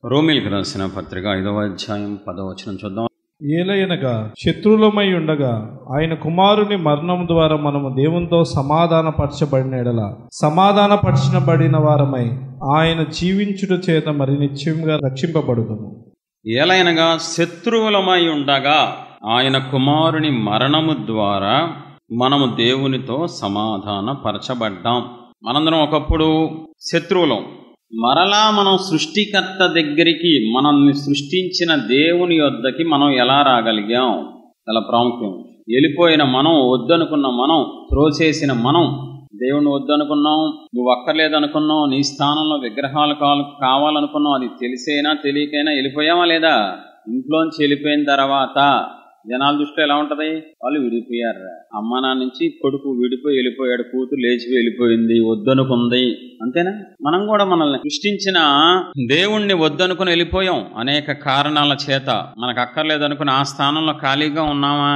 రోమీయులకు రాసిన పత్రిక 5వ అధ్యాయం 10వ వచనం చూద్దాం. ఏలయనగా శత్రువులమై ఉండగా ఆయన కుమారుని మరణం ద్వారా మనము దేవునితో సమాధానపరచబడిన ఎడల సమాధానపరచబడిన వారమై ఆయన జీవించుట చేత మరి నిశ్చయంగా రక్షింపబడుదుము. ఏలయనగా శత్రువులమై ఉండగా ఆయన కుమారుని మరణము ద్వారా మనము దేవునితో సమాధానపరచబడ్డాం. మనందరం ఒకప్పుడు శత్రువులం. మరలా మనం సృష్టికర్త దగ్గరికి, మనల్ని సృష్టించిన దేవుని యొద్దకి మనం ఎలా రాగలిగాం? చాలా ప్రాముఖ్యం. వెళ్ళిపోయిన మనం, వద్దనుకున్న మనం, త్రోసేసిన మనం, దేవుని వద్దనుకున్నాం, నువ్వు అక్కర్లేదనుకున్నావు, నీ స్థానంలో విగ్రహాలు కావాలనుకున్నావు, అది తెలిసైనా తెలియకైనా వెళ్ళిపోయావా లేదా? ఇంట్లోంచి వెళ్ళిపోయిన తర్వాత జనాల దృష్టిలో ఎలా ఉంటది? వాళ్ళు విడిపోయారు. అమ్మ నాన్న నుంచి కొడుకు వెళ్ళిపోయాడు, కూతురు లేచి వెళ్ళిపోయింది, వద్దనుకుంది. అంతేనా? మనం కూడా మనల్ని సృష్టించిన దేవుణ్ణి వద్దనుకుని వెళ్ళిపోయాం. అనేక కారణాల చేత మనకు అక్కర్లేదనుకుని ఆ స్థానంలో ఖాళీగా ఉన్నామా?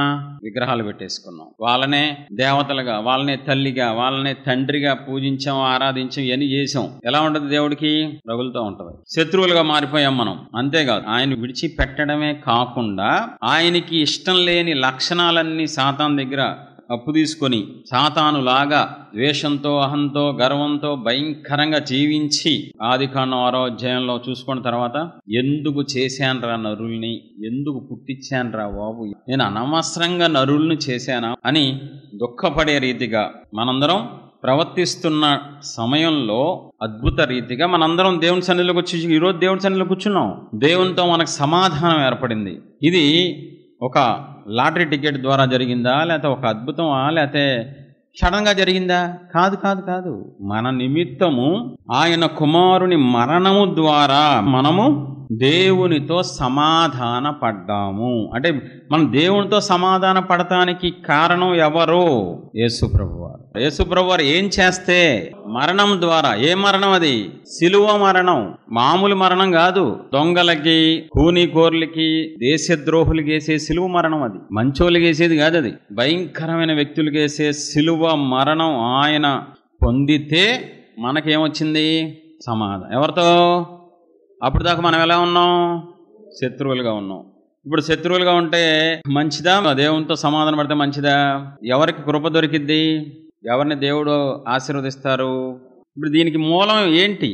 విగ్రహాలు పెట్టేసుకున్నాం. వాళ్ళనే దేవతలుగా, వాళ్ళనే తల్లిగా, వాళ్ళనే తండ్రిగా పూజించాం, ఆరాధించాం, ఇవన్నీ చేసాం. ఎలా ఉంటది? దేవుడికి రగులుతూ ఉంటది. శత్రువులుగా మారిపోయాం మనం. అంతేకాదు, ఆయన విడిచిపెట్టడమే కాకుండా ఆయనకి ఇష్టం లేని లక్షణాలన్నీ సాతాను దగ్గర అప్పు తీసుకొని సాతానులాగా ద్వేషంతో, అహంతో, గర్వంతో భయంకరంగా జీవించి ఆదికాండం 6వ అధ్యాయంలో చూసుకున్న తర్వాత ఎందుకు చేశానురా నరుల్ని, ఎందుకు పుట్టించానురా బాబు, నేను అనవసరంగా నరుల్ని చేశానా అని దుఃఖపడే రీతిగా మనందరం ప్రవర్తిస్తున్న సమయంలో అద్భుత రీతిగా మనందరం దేవుని సన్నిధిలోకి వచ్చి ఈరోజు దేవుని సన్నిధిలో కూర్చున్నాం. దేవునితో మనకు సమాధానం ఏర్పడింది. ఇది ఒక లాటరీ టికెట్ ద్వారా జరిగిందా, లేకపోతే ఒక అద్భుతమా, లేకపోతే క్షణంగా జరిగిందా? కాదు కాదు కాదు. మన నిమిత్తము ఆయన కుమారుని మరణము ద్వారా మనము దేవునితో సమాధాన పడ్డాము. అంటే మనం దేవునితో సమాధాన పడటానికి కారణం ఎవరు? యేసుప్రభువారు. యేసుప్రభువారు ఏం చేస్తే మరణం ద్వారా, ఏ మరణం అది? సిలువ మరణం. మామూలు మరణం కాదు. దొంగలకి, కూనీకోర్లకి, దేశద్రోహులకి వేసే సిలువ మరణం అది. మంచోళ్ళకి వేసేది కాదు అది. భయంకరమైన వ్యక్తులకి వేసే సిలువ మరణం ఆయన పొందితే మనకేమొచ్చింది? సమాధానం. ఎవరితో? అప్పుడు దాకా మనం ఎలా ఉన్నాం? శత్రువులుగా ఉన్నాం. ఇప్పుడు శత్రువులుగా ఉంటే మంచిదా? దేవునితో సమాధానం పడితే మంచిదా? ఎవరికి కృప దొరికిద్ది? ఎవరిని దేవుడు ఆశీర్వదిస్తారు? ఇప్పుడు దీనికి మూలం ఏంటి?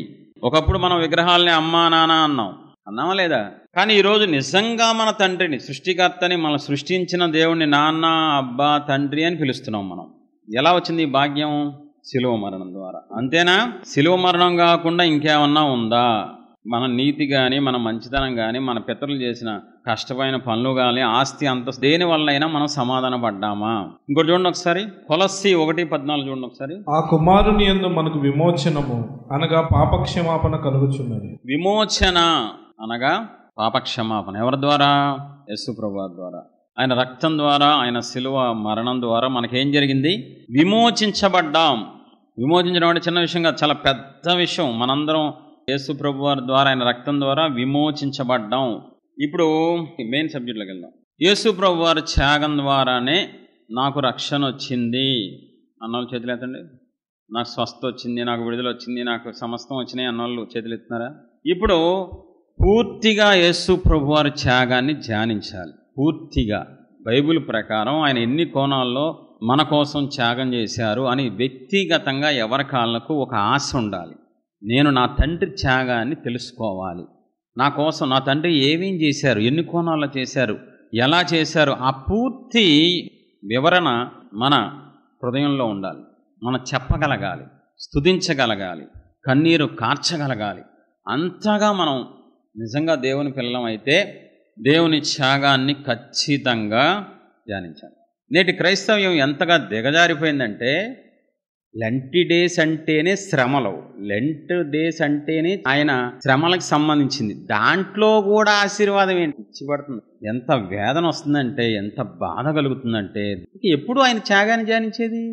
ఒకప్పుడు మనం విగ్రహాలని అమ్మా నాన్న అన్నామా లేదా? కానీ ఈరోజు నిజంగా మన తండ్రిని, సృష్టికర్తని, మనం సృష్టించిన దేవుణ్ణి నాన్న, అబ్బా, తండ్రి అని పిలుస్తున్నాం మనం. ఎలా వచ్చింది ఈ భాగ్యం? శిలువ మరణం ద్వారా. అంతేనా? శిలువ మరణం కాకుండా ఇంకేమన్నా ఉందా? మన నీతి కానీ, మన మంచితనం కానీ, మన పితరులు చేసిన కష్టమైన పనులు కానీ, ఆస్తి అంతస్తు, దేని వల్ల అయినా మనం సమాధాన పడ్డామా? ఇంకోటి చూడండి ఒకసారి, కొలస్సీ 1:14 చూడండి ఒకసారి. ఆ కుమారుని యందు మనకు విమోచనము అనగా పాపక్షమాపణ కలుగుచున్నది. విమోచన అనగా పాపక్షమాపణ ఎవరి ద్వారా? యేసుప్రభువారి ద్వారా. ఆయన రక్తం ద్వారా, ఆయన శిలువ మరణం ద్వారా మనకేం జరిగింది? విమోచించబడ్డాం. విమోచించడం అంటే చిన్న విషయం కాదు, చాలా పెద్ద విషయం. మనందరం యేసుప్రభువారి ద్వారా, ఆయన రక్తం ద్వారా విమోచించబడ్డాం. ఇప్పుడు మెయిన్ సబ్జెక్ట్లోకి వెళ్దాం. యేసుప్రభువారి త్యాగం ద్వారానే నాకు రక్షణ వచ్చింది అన్నోళ్ళు చేతులు ఎత్తండి. నాకు స్వస్థ వచ్చింది, నాకు విడుదల వచ్చింది, నాకు సమస్తం వచ్చినాయి అన్నోళ్ళు చేతులు ఎత్తున్నారా? ఇప్పుడు పూర్తిగా యేసుప్రభువారి త్యాగాన్ని ధ్యానించాలి. పూర్తిగా బైబిల్ ప్రకారం ఆయన ఎన్ని కోణాల్లో మన కోసం త్యాగం చేశారు అని వ్యక్తిగతంగా ఎవరి కాళ్ళకు ఒక ఆశ ఉండాలి. నేను నా తండ్రి త్యాగాన్ని తెలుసుకోవాలి. నా కోసం నా తండ్రి ఏమేం చేశారు, ఎన్ని కోణాల్లో చేశారు, ఎలా చేశారు, ఆ పూర్తి వివరణ మన హృదయంలో ఉండాలి. మనం చెప్పగలగాలి, స్తుతించగలగాలి, కన్నీరు కార్చగలగాలి. అంతగా మనం నిజంగా దేవుని పిల్లలం అయితే దేవుని త్యాగాన్ని ఖచ్చితంగా ధ్యానించాలి. నేటి క్రైస్తవ్యం ఎంతగా దిగజారిపోయిందంటే, లెంట్ డేస్ అంటేనే శ్రమలు, లెంట్ డేస్ అంటేనే ఆయన శ్రమలకు సంబంధించింది. దాంట్లో కూడా ఆశీర్వాదం ఏంటి ఇచ్చిపడుతుంది. ఎంత వేదన వస్తుందంటే, ఎంత బాధ కలుగుతుందంటే, ఎప్పుడు ఆయన త్యాగాన్ని ధ్యానించేది?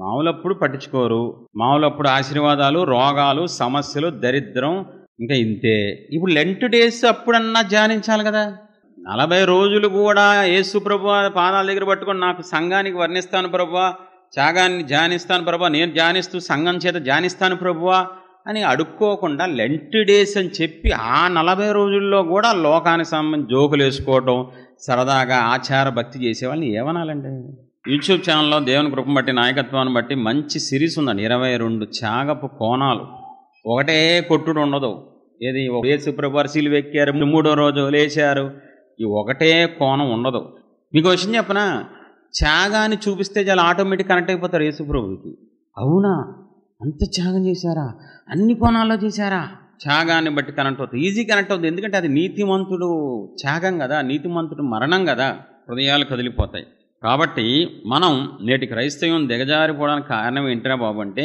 మామూలప్పుడు పట్టించుకోరు, మామూలప్పుడు ఆశీర్వాదాలు, రోగాలు, సమస్యలు, దరిద్రం, ఇంకా ఇంతే. ఇప్పుడు లెంట్ డేస్ అప్పుడన్నా ధ్యానించాలి కదా. 40 రోజులు కూడా యేసు ప్రభువా పాదాల దగ్గర పట్టుకొని, నాకు సంఘానికి వర్ణిస్తాను ప్రభువా, త్యాగాన్ని ధ్యానిస్తాను ప్రభువా, నేను ధ్యానిస్తూ సంఘం చేత ధ్యానిస్తాను ప్రభువా అని అడుక్కోకుండా లెంట్ డేస్ అని చెప్పి ఆ 40 రోజుల్లో కూడా లోకానికి సంబంధించి జోకులు వేసుకోవటం, సరదాగా ఆచార భక్తి చేసేవాళ్ళని ఏమనాలండి? యూట్యూబ్ ఛానల్లో దేవుని కృపను బట్టి, నాయకత్వాన్ని బట్టి మంచి సిరీస్ ఉందండి. 22 త్యాగపు కోణాలు. ఒకటే కొట్టుడు ఉండదు. ఏది యేసుప్రభువారు సిలువ ఎక్కారు, 3వ రోజు లేచారు, ఈ ఒకటే కోణం ఉండదు. మీకు విషయం చెప్పనా, త్యాగాన్ని చూపిస్తే చాలా ఆటోమేటిక్ కనెక్ట్ అయిపోతారు యేసుప్రభుకి. అవునా, అంత త్యాగం చేశారా, అన్ని కోణాల్లో చేశారా? త్యాగాన్ని బట్టి కనెక్ట్ అవుతుంది, ఈజీ కనెక్ట్ అవుతుంది. ఎందుకంటే అది నీతిమంతుడు త్యాగం కదా, నీతిమంతుడు మరణం కదా, హృదయాలు కదిలిపోతాయి. కాబట్టి మనం నేటి క్రైస్తవం దిగజారిపోవడానికి కారణం ఏంటిరా బాబు అంటే,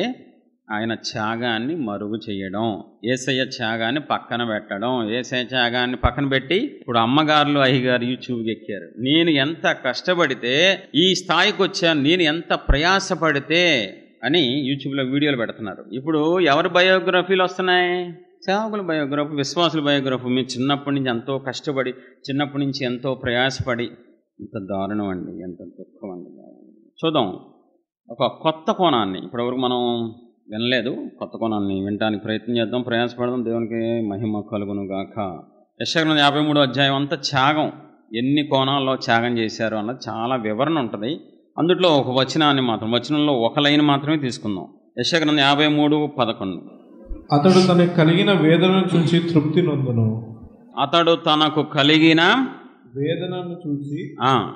ఆయన త్యాగాన్ని మరుగు చేయడం, యేసయ్య త్యాగాన్ని పక్కన పెట్టడం. యేసయ్య త్యాగాన్ని పక్కన పెట్టి ఇప్పుడు అమ్మగారులు అయ్యగారు యూట్యూబ్కి ఎక్కారు. నేను ఎంత కష్టపడితే ఈ స్థాయికి వచ్చాను, నేను ఎంత ప్రయాసపడితే అని యూట్యూబ్లో వీడియోలు పెడుతున్నారు. ఇప్పుడు ఎవరి బయోగ్రఫీలు వస్తున్నాయి? సేవకుల బయోగ్రఫీ, విశ్వాసుల బయోగ్రఫీ. మీరు చిన్నప్పటి నుంచి ఎంతో కష్టపడి, చిన్నప్పటి నుంచి ఎంతో ప్రయాసపడి. ఎంత దారుణం అండి, ఎంత దుఃఖం అండి. చూద్దాం ఒక కొత్త కోణాన్ని. ఇప్పటివరకు మనం వినలేదు, కొత్త కోణాన్ని వినడానికి ప్రయత్నం చేద్దాం, ప్రయాసపడదాం. దేవునికి మహిమ కలుగును గాక. యెషయా 53వ అధ్యాయం అంతా త్యాగం, ఎన్ని కోణాల్లో త్యాగం చేశారు అన్నది చాలా వివరణ ఉంటుంది. అందులో ఒక వచనాన్ని మాత్రం, వచనంలో ఒక లైన్ మాత్రమే తీసుకుందాం. యెషయా 53:11. అతడు తనకు కలిగిన వేదనను చూసి తృప్తి నొందును. అతడు తనకు కలిగిన వేదనను చూసి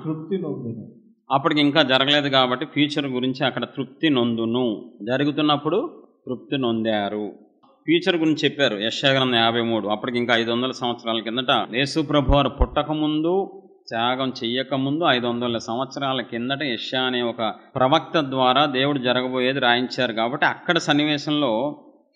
తృప్తి నొందును. అప్పటికి ఇంకా జరగలేదు కాబట్టి ఫ్యూచర్ గురించి అక్కడ తృప్తి నొందును, జరుగుతున్నప్పుడు తృప్తి నొందారు. ఫ్యూచర్ గురించి చెప్పారు యెషయా 53. అప్పటికి ఇంకా 500 సంవత్సరాల కిందట, యేసుప్రభు వారు పుట్టకముందు, త్యాగం చెయ్యకముందు 500 సంవత్సరాల కిందట యెషయా అనే ఒక ప్రవక్త ద్వారా దేవుడు జరగబోయేది రాయించారు. కాబట్టి అక్కడ సన్నివేశంలో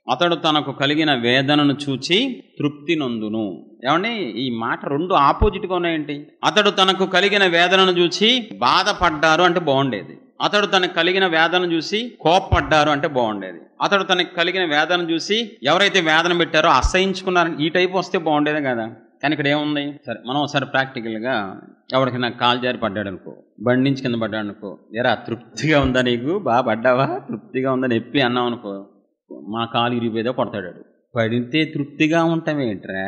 అతడు తనకు కలిగిన వేదనను చూచి తృప్తి నొందును. ఏమండి, ఈ మాట రెండు ఆపోజిట్గా ఉన్నాయేంటి? అతడు తనకు కలిగిన వేదనను చూసి బాధపడ్డారు అంటే బాగుండేది, అతడు తనకు కలిగిన వేదన చూసి కోప్పడ్డారు అంటే బాగుండేది, అతడు తనకు కలిగిన వేదన చూసి ఎవరైతే వేదన పెట్టారో అసహించుకున్నారని ఈ టైపు వస్తే బాగుండేదే కదా. కానీ ఇక్కడ ఏముంది? సరే, మనం ఒకసారి ప్రాక్టికల్గా ఎవరికి నాకు కాలు జారి పడ్డాడు అనుకో, బండి నుంచి కింద పడ్డాడు అనుకో, ఎరా తృప్తిగా ఉందా నీకు, బాగా పడ్డావా, తృప్తిగా ఉందా నొప్పి అన్నావు అనుకో, మా కాలు ఇరిగిపోయేదో కొడతాడు. పడితే తృప్తిగా ఉంటామేంట్రా,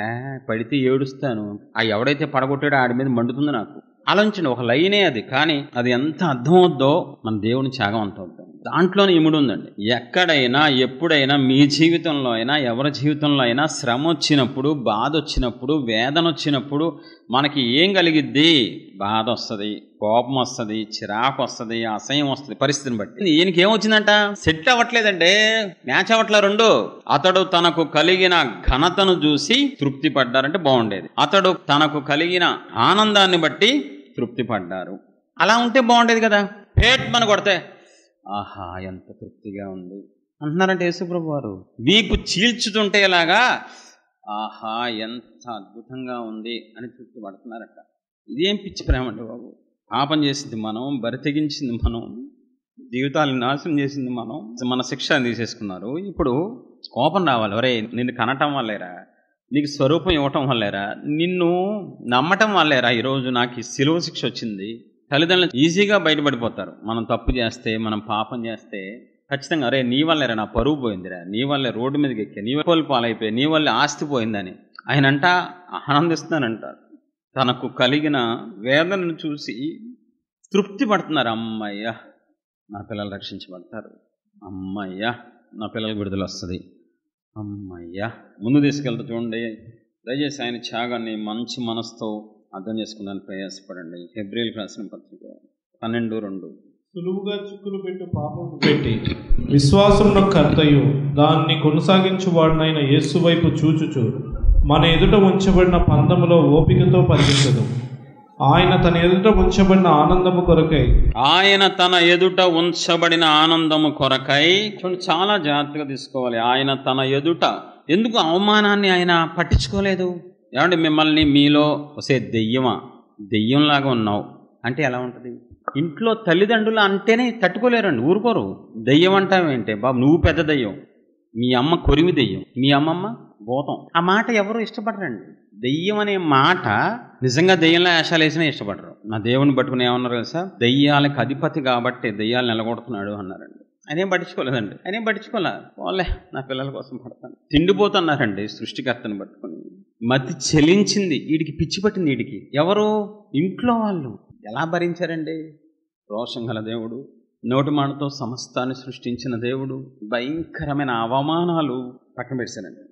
పడితే ఏడుస్తాను. ఆ ఎవడైతే పడగొట్టాడో ఆడి మీద మండుతుంది నాకు. ఆలోచించండి, ఒక లైనే అది, కానీ అది ఎంత అర్థం అవుద్దో మన దేవుని త్యాగం అంత అవుద్దాం. దాంట్లోనే ఇముడు ఉందండి. ఎక్కడైనా ఎప్పుడైనా మీ జీవితంలో అయినా ఎవరి జీవితంలో అయినా శ్రమ వచ్చినప్పుడు, బాధ వచ్చినప్పుడు, వేదన వచ్చినప్పుడు మనకి ఏం కలిగిద్ది? బాధ వస్తుంది, కోపం వస్తుంది, చిరాకు వస్తుంది, అసహ్యం వస్తుంది పరిస్థితిని బట్టి. ఈయనకి ఏమొచ్చిందంట? సెట్ అవ్వట్లేదంటే, మ్యాచ్ అవ్వట్లే రెండు. అతడు తనకు కలిగిన ఘనతను చూసి తృప్తి పడ్డారంటే బాగుండేది, అతడు తనకు కలిగిన ఆనందాన్ని బట్టి తృప్తి పడ్డారు. అలా ఉంటే బాగుండేది కదా. పేట్ మన కొడితే ఆహా ఎంత తృప్తిగా ఉంది అంటున్నారంటే యేసుప్రభు వారు వీపు చీల్చుతుంటే ఇలాగా ఆహా ఎంత అద్భుతంగా ఉంది అని తృప్తి పడుతున్నారట. ఇదేం పిచ్చి ప్రేమ అంటే బాబు. పాపం చేసింది మనం, బరి తెగించింది మనం, జీవితాలను నాశనం చేసింది మనం, మన శిక్ష తీసేసుకున్నారు. ఇప్పుడు కోపం రావాలి. ఒరే నిన్ను కనటం వల్లేరా, నీకు స్వరూపం ఇవ్వటం వల్లేరా, నిన్ను నమ్మటం వల్లేరా ఈరోజు నాకు ఈ సిలువ శిక్ష వచ్చింది. తల్లిదండ్రులు ఈజీగా బయటపడిపోతారు. మనం తప్పు చేస్తే, మనం పాపం చేస్తే ఖచ్చితంగా అరే నీ వల్లేరా నా పరువు పోయిందిరా, నీ వల్లే రోడ్డు మీదకి ఎక్కా, నీ వల్ల పాలైపోయి, నీ వల్లే ఆస్తి పోయిందని ఆయనంట ఆనందిస్తున్నానంటారు. తనకు కలిగిన వేదనను చూసి తృప్తి పడుతున్నారు. అమ్మయ్యా నా పిల్లలు రక్షించబడతారు, అమ్మయ్యా నా పిల్లలకు విడుదల వస్తుంది, అమ్మయ్యా ముందు తీసుకెళ్తా. చూడండి, దయచేసి ఆయన త్యాగాన్ని మంచి మనసుతో అర్థం చేసుకున్నాను, ప్రయాసపడండి. హెబ్రీయులకు రాసిన పత్రిక 12:2. సులువుగా చిక్కులు పెట్టు పాపం పెట్టి విశ్వాసమున కర్తయు దాన్ని కొనసాగించువాడినైన యేసు వైపు చూచుచు మన ఎదుట ఉంచబడిన పందములో ఓపికతో పరిగెత్తదు. ఆయన తన ఎదుట ఉంచబడిన ఆనందము కొరకై, ఆయన తన ఎదుట ఉంచబడిన ఆనందము కొరకై. చూడండి, చాలా జాగ్రత్తగా తీసుకోవాలి. ఆయన తన ఎదుట, ఎందుకు అవమానాన్ని ఆయన పట్టించుకోలేదు? ఏమంటే మిమ్మల్ని మీలో వసే దెయ్యమా, దెయ్యంలాగా ఉన్నావు అంటే ఎలా ఉంటుంది? ఇంట్లో తల్లిదండ్రులు అంటేనే తట్టుకోలేరండి, ఊరుకోరు. దెయ్యం అంటావేంటే బాబు, నువ్వు పెద్ద దెయ్యం, మీ అమ్మ కొరిమి దెయ్యం, మీ అమ్మమ్మ భూతం. ఆ మాట ఎవరు ఇష్టపడరండి. దెయ్యం అనే మాట నిజంగా దెయ్యంలో వేషాలు వేసినా ఇష్టపడరు. నా దేవుని పట్టుకుని ఏమన్నారు తెలుసా? దెయ్యాలకు అధిపతి కాబట్టి దెయ్యాలు నిలగొడుతున్నాడు అన్నారండి. ఆయన ఏం పట్టించుకోలేదండి, ఆయన ఏం పట్టించుకోలే. పోలే నా పిల్లల కోసం పడతాను. తిండిపోతున్నారండి సృష్టికర్తను పట్టుకుని. మతి చెలించింది, వీడికి పిచ్చి పట్టింది. వీడికి ఎవరు? ఇంట్లో వాళ్ళు. ఎలా భరించారండి? రోషం గల దేవుడు, నోటి మాటతో సమస్తాన్ని సృష్టించిన దేవుడు భయంకరమైన అవమానాలు పక్కన పెట్టారండి.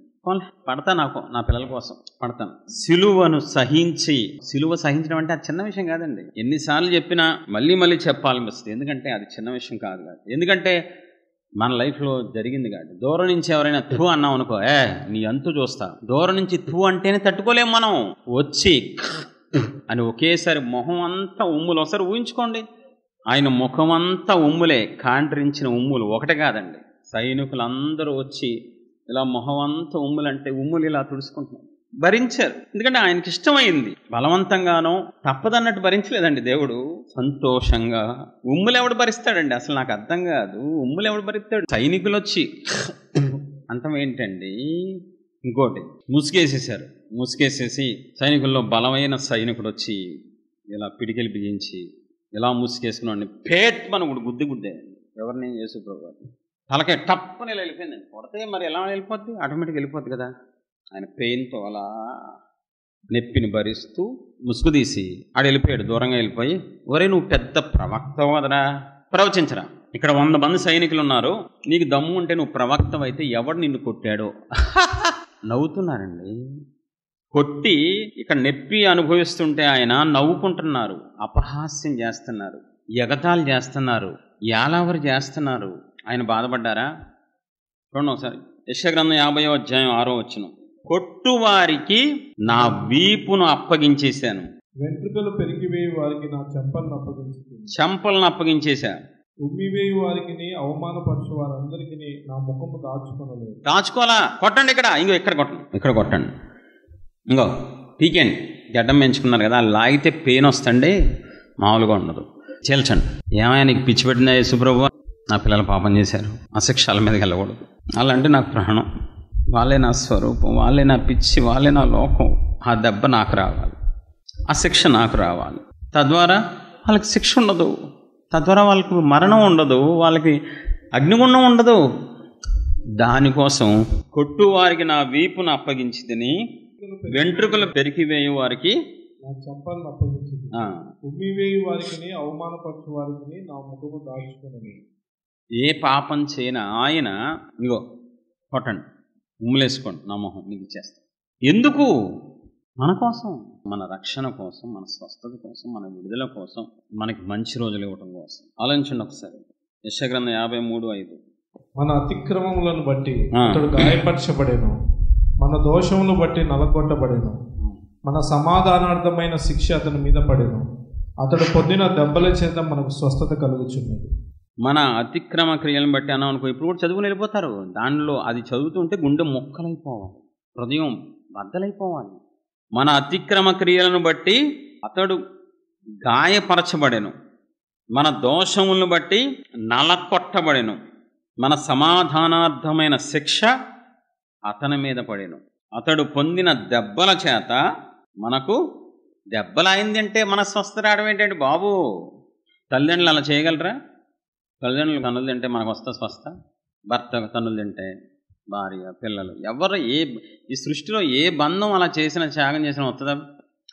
పడతా, నాకు నా పిల్లల కోసం పడతాను. సిలువను సహించి, సిలువ సహించడం అంటే అది చిన్న విషయం కాదండి. ఎన్నిసార్లు చెప్పినా మళ్ళీ మళ్ళీ చెప్పాలనిపిస్తుంది. ఎందుకంటే అది చిన్న విషయం కాదు. ఎందుకంటే మన లైఫ్లో జరిగింది కాదు. దూరం నుంచి ఎవరైనా థూ అన్నాం అనుకో, నీ అంతు చూస్తా. దూరం నుంచి థూ అంటేనే తట్టుకోలేం మనం. వచ్చి అని ఒకేసారి మొహం అంతా ఉమ్ములు. ఒకసారి ఊహించుకోండి, ఆయన ముఖం అంతా ఉమ్ములే, కాండ్రించిన ఉమ్ములు ఒకటే కాదండి. సైనికులందరూ వచ్చి ఇలా మొహం అంతా ఉమ్ములంటే ఉమ్ములు ఇలా తుడుచుకుంటున్నారు. భరించారు, ఎందుకంటే ఆయనకి ఇష్టమైంది. బలవంతంగానో తప్పదన్నట్టు భరించలేదండి దేవుడు. సంతోషంగా. ఉమ్ములు ఎవడు భరిస్తాడండి? అసలు నాకు అర్థం కాదు. ఉమ్ములు ఎవడు భరిస్తాడు? సైనికులు వచ్చి అంతం ఏంటండి? ఇంకోటి ముసుగేసేసారు. ముసుగేసేసి సైనికుల్లో బలమైన సైనికుడు వచ్చి ఇలా పిడికిలు బిగించి ఇలా ముసుగేసుకున్నాడు. పేట్ మన గుద్దే ఎవరిని? యేసు ప్రభువు. తలకే టప్పని ఇలా వెళ్ళిపోయిందండి. కొడితే మరి ఎలా వెళ్ళిపోద్ది? ఆటోమేటిక్గా వెళ్ళిపోద్ది కదా. ఆయన పెయిన్తో అలా నొప్పిని భరిస్తూ ముసుగు తీసి ఆడు వెళ్ళిపోయాడు. దూరంగా వెళ్ళిపోయి, ఒరే నువ్వు పెద్ద ప్రవక్తవు కదరా, ప్రవచించరా. ఇక్కడ 100 మంది సైనికులు ఉన్నారు, నీకు దమ్ము ఉంటే నువ్వు ప్రవక్తవైతే ఎవడు నిన్ను కొట్టాడో. నవ్వుతున్నారండి. కొట్టి ఇక్కడ నొప్పి అనుభవిస్తుంటే ఆయన నవ్వుకుంటున్నారు, అపహాస్యం చేస్తున్నారు, ఎగతాళి చేస్తున్నారు, యాలావరి చేస్తున్నారు. ఆయన బాధపడ్డారా? చూడండి ఒకసారి యెషయా గ్రంథం 50వ అధ్యాయం 6వ వచనం. కొట్టువారికి నా వీపును అప్పగించేశాను, వెంట్రుకలు పెరిగివేయి వారికి నా చెంపలను అప్పగించేశాను. చెంపలను అప్పగించేశా. ఉమ్మివేయి వారికి, అవమానపరచు వారందరికీ నా ముఖము దాచుకోలేదు. దాచుకోవాలా? కొట్టండి ఇక్కడ, ఇంకో ఇక్కడ కొట్టండి, ఇక్కడ కొట్టండి, ఇంకో పీకేండి. గడ్డం పెంచుకున్నారు కదా, లాగితే పెయిన్ వస్తండి, మామూలుగా ఉండదు. చేల్చండి. ఏమైనా నీకు పిచ్చి పెట్టిందా యేసు ప్రభువా? నా పిల్లలు పాపం చేశారు, ఆ శిక్షల మీదకి వెళ్ళకూడదు. అలాంటి నాకు ప్రాణం, వాళ్ళే నా స్వరూపం, వాళ్ళే నా పిచ్చి, వాళ్ళే నా లోకం. ఆ దెబ్బ నాకు రావాలి, ఆ శిక్ష నాకు రావాలి. తద్వారా వాళ్ళకి శిక్ష ఉండదు, తద్వారా వాళ్ళకి మరణం ఉండదు, వాళ్ళకి అగ్నిగుండం ఉండదు. దానికోసం కొట్టువారికి నా వీపును అప్పగించితిని, వెంట్రుకలు పెరికివేయు వారికి నా చెంపలను అప్పగించింది. ఉమ్మివేయి వారికి, అవమానపరచు వారికి నా ముఖము దాచుకున్నది. ఏ పాపం చేయన ఆయన ఇగో కొట్టండి, ఉమ్ములేసుకోండి, నా మొహం మీకు ఇచ్చేస్తాను. ఎందుకు? మన కోసం, మన రక్షణ కోసం, మన స్వస్థత కోసం, మన విడుదల కోసం, మనకి మంచి రోజులు ఇవ్వటం కోసం. ఆలోచించండి ఒకసారి. యెషయా గ్రంథం 53:5. మన అతిక్రమములను బట్టి అతడు గాయపరచబడెను, మన దోషములను బట్టి నలగొట్టబడెను, మన సమాధానార్థమైన శిక్ష అతని మీద పడెను, అతడు పొందిన దెబ్బల చేత మనకు స్వస్థత కలుగుచున్నది. మన అతిక్రమ క్రియలను బట్టి అన్నాం అనుకో, ఇప్పుడు కూడా చదువుకుని వెళ్ళిపోతారు. దానిలో అది చదువుతుంటే గుండె మొక్కలైపోవాలి, హృదయం బద్దలైపోవాలి. మన అతిక్రమ క్రియలను బట్టి అతడు గాయపరచబడెను, మన దోషములను బట్టి నలకొట్టబడెను, మన సమాధానార్థమైన శిక్ష అతని మీద పడెను, అతడు పొందిన దెబ్బల చేత మనకు దెబ్బలైంది. అంటే మన స్వస్థ రావడం ఏంటంటే బాబు, తల్లిదండ్రులు అలా చేయగలరా? తల్లిదండ్రులు తన్నులు తింటే మనకు వస్తా స్వస్థ? భర్త తన్నులు తింటే, భార్య, పిల్లలు, ఎవరు ఈ సృష్టిలో ఏ బంధం అలా చేసిన, త్యాగం చేసిన వస్తుందా?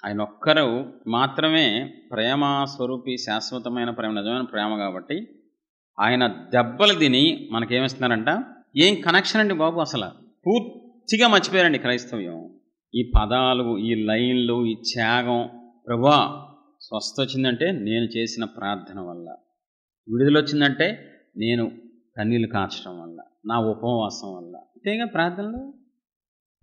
ఆయన ఒక్కరు మాత్రమే ప్రేమ స్వరూపి, శాశ్వతమైన ప్రేమ, నిజమైన ప్రేమ. కాబట్టి ఆయన దెబ్బలు తిని మనకేమిస్తున్నారంట? ఏం కనెక్షన్ అండి బాబు, అసలు పూర్తిగా మర్చిపోయారండి క్రైస్తవ్యం. ఈ పదాలు, ఈ లైన్లు, ఈ త్యాగం. ప్రభువా స్వస్థ వచ్చిందంటే నేను చేసిన ప్రార్థన వల్ల, విడుదల వచ్చిందంటే నేను కన్నీళ్ళు కార్చడం వల్ల, నా ఉపవాసం వల్ల. అంతేగా ప్రార్థనలు.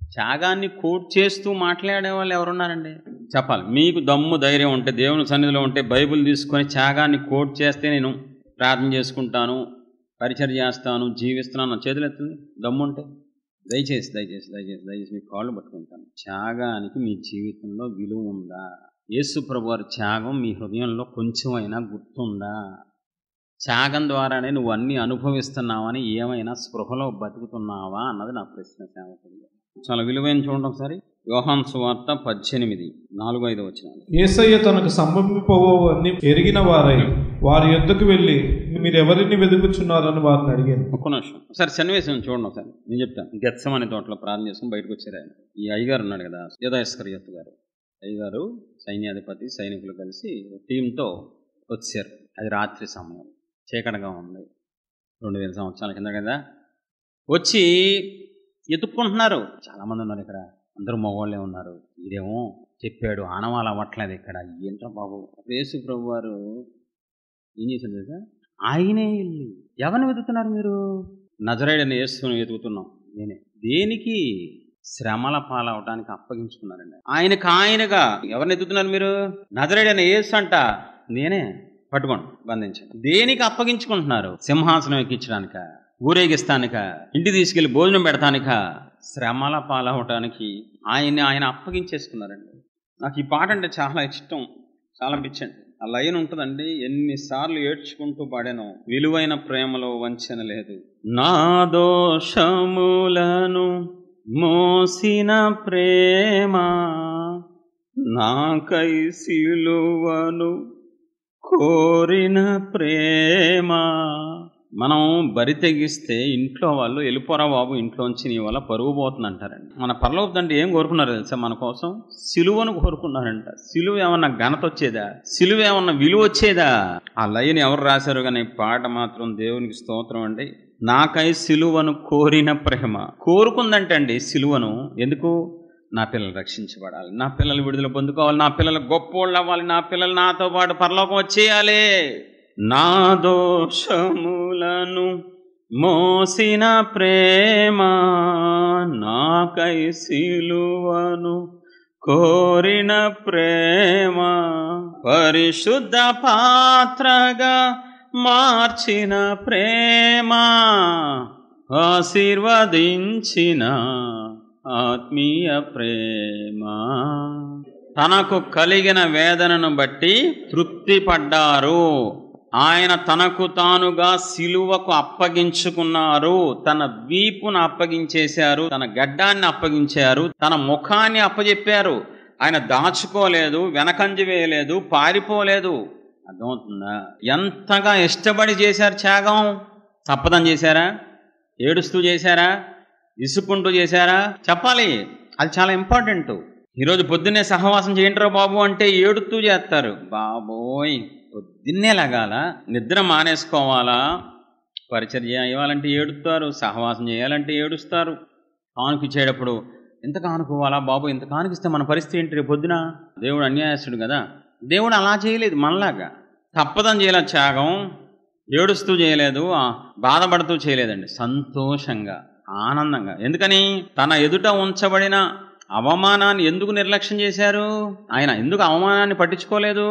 త్యాగాన్ని కోట్ చేస్తూ మాట్లాడే వాళ్ళు ఎవరున్నారండి? చెప్పాలి. మీకు దమ్ము ధైర్యం ఉంటే, దేవుని సన్నిధిలో ఉంటే, బైబిల్ తీసుకొని త్యాగాన్ని కోట్ చేస్తే నేను ప్రార్థన చేసుకుంటాను, పరిచర్య చేస్తాను, జీవిస్తున్నాను, చేతులు ఎత్తుంది దమ్ము ఉంటే. దయచేసి దయచేసి దయచేసి దయచేసి మీ కాళ్ళు పట్టుకుంటాను. త్యాగానికి మీ జీవితంలో విలువ ఉందా? యేసు ప్రభు వారి త్యాగం మీ హృదయంలో కొంచెమైనా గుర్తుందా? త్యాగం ద్వారానే నువ్వు అన్నీ అనుభవిస్తున్నావని ఏమైనా స్పృహలో బతుకుతున్నావా అన్నది నా ప్రశ్న. సేవకుడిగా చాలా విలువైన చూడండి ఒకసారి. యోహాను సువార్త 18:4-5 వచనాలు. యేసయ్య తనకు సంభవింపబోవన్నీ ఎరిగిన వారై వారి యొద్దకు వెళ్ళి మీరు ఎవరిని వెతుకుచున్నారని వారిని అడిగాను. ఒక్క నిమిషం ఒకసారి సన్నివేశం చూడండి. ఒకసారి నేను చెప్తాను. గెత్సెమనే తోటలో ప్రార్థన చేసుకుని బయటకు వచ్చారు ఆయన. ఈ అయ్యగారు ఉన్నాడు కదా, యూదా ఇస్కరియోతు గారు, అయ్యగారు సైన్యాధిపతి సైనికులు కలిసి టీంతో వచ్చారు. అది రాత్రి సమయం, చీకటిగా ఉంది, 2000 సంవత్సరాల కింద కదా. వచ్చి ఎత్తుక్కుంటున్నారు. చాలామంది ఉన్నారు ఇక్కడ, అందరూ మగవాళ్ళే ఉన్నారు. ఇదేమో చెప్పాడు, ఆనవాళ్ళు అవ్వట్లేదు ఇక్కడ. ఏంట్రా బాబు, యేసు ప్రభు వారు ఏం చేశారు కదా, ఆయనే వెళ్ళి ఎవరిని వెతుకుతున్నారు మీరు? నజరేయుడైన యేసుని వెతుకుతున్నాం. నేనే. దేనికి? శ్రమల పాలవటానికి అప్పగించుకున్నారండి. ఆయనగా ఎవరిని ఎత్తుతున్నారు మీరు? నజరేయుడైన యేసు అంట. నేనే. పట్టుకోండి, బంధించండి. దేనికి అప్పగించుకుంటున్నారు? సింహాసనం ఎక్కించడానిక, ఊరేగిస్తానిక, ఇంటి తీసుకెళ్లి భోజనం పెడతానిక? శ్రమల పాలవటానికి ఆయన అప్పగించేసుకున్నారండి. నాకు ఈ పాట అంటే చాలా ఇష్టం, చాలా పిచ్చండి. ఆ లైన్ ఉంటుందండి, ఎన్నిసార్లు ఏడ్చుకుంటూ పాడాను. విలువైన ప్రేమలో వంచన లేదు. నా దోషములను మోసిన ప్రేమ, నాకై సిలువను కోరిన ప్రేమ. మనం బరి తెగిస్తే ఇంట్లో వాళ్ళు వెళ్ళిపోరా బాబు ఇంట్లోంచి, నీ వల్ల పరుగు పోతుంది అంటారండి. మన పరలోక తండ్రి ఏం కోరుకున్నారు తెలుసా? మన కోసం సిలువను కోరుకున్నారంట. సిలువ ఏమన్నా ఘనత వచ్చేదా? సిలువ ఏమన్నా విలువ వచ్చేదా? ఆ లైన్ ఎవరు రాశారు కానీ పాట మాత్రం దేవునికి స్తోత్రం అండి. నాకై సిలువను కోరిన ప్రేమ. కోరుకుందంటండి సిలువను. ఎందుకు? నా పిల్లలు రక్షించబడాలి, నా పిల్లలు విడుదల పొందుకోవాలి, నా పిల్లలు గొప్పోళ్ళు అవ్వాలి, నా పిల్లలు నాతో పాటు పరలోకం వచ్చేయాలి. నా దోషములను మోసిన ప్రేమ, నాకై సిలువను కోరిన ప్రేమ, పరిశుద్ధ పాత్రగా మార్చిన ప్రేమ, ఆశీర్వదించిన ఆత్మీయ ప్రేమ. తనకు కలిగిన వేదనను బట్టి తృప్తి పడ్డారు. ఆయన తనకు తానుగా సిలువకు అప్పగించుకున్నారు. తన వీపును అప్పగించేశారు, తన గడ్డాన్ని అప్పగించారు, తన ముఖాన్ని అప్పచెప్పారు. ఆయన దాచుకోలేదు, వెనకంజ వేయలేదు, పారిపోలేదు. అర్థమవుతుందా? ఎంతగా ఇష్టపడి చేశారు త్యాగం. తప్పదని చేశారా? ఏడుస్తూ చేశారా? ఇసుకుంటూ చేశారా? చెప్పాలి, అది చాలా ఇంపార్టెంట్. ఈరోజు పొద్దున్నే సహవాసం చేయండిరా బాబు అంటే ఏడుతూ చేస్తారు. బాబోయ్, పొద్దున్నే లగాల, నిద్ర మానేసుకోవాలా, పరిచర్య ఇవ్వాలంటే ఏడుస్తారు, సహవాసం చేయాలంటే ఏడుస్తారు. కానుక ఇచ్చేటప్పుడు ఎంత కానుకోవాలా బాబు, ఎంత కానుకిస్తే మన పరిస్థితి ఏంటి రేపు పొద్దున? దేవుడు అన్యాయస్తుడు కదా. దేవుడు అలా చేయలేదు, మనలాగా తప్పదని చేయలేదు. త్యాగం ఏడుస్తూ చేయలేదు, బాధపడుతూ చేయలేదండి. సంతోషంగా, ఆనందంగా. ఎందుకని? తన ఎదుట ఉంచబడిన అవమానాన్ని ఎందుకు నిర్లక్ష్యం చేశారు? ఆయన ఎందుకు అవమానాన్ని పట్టించుకోలేదు?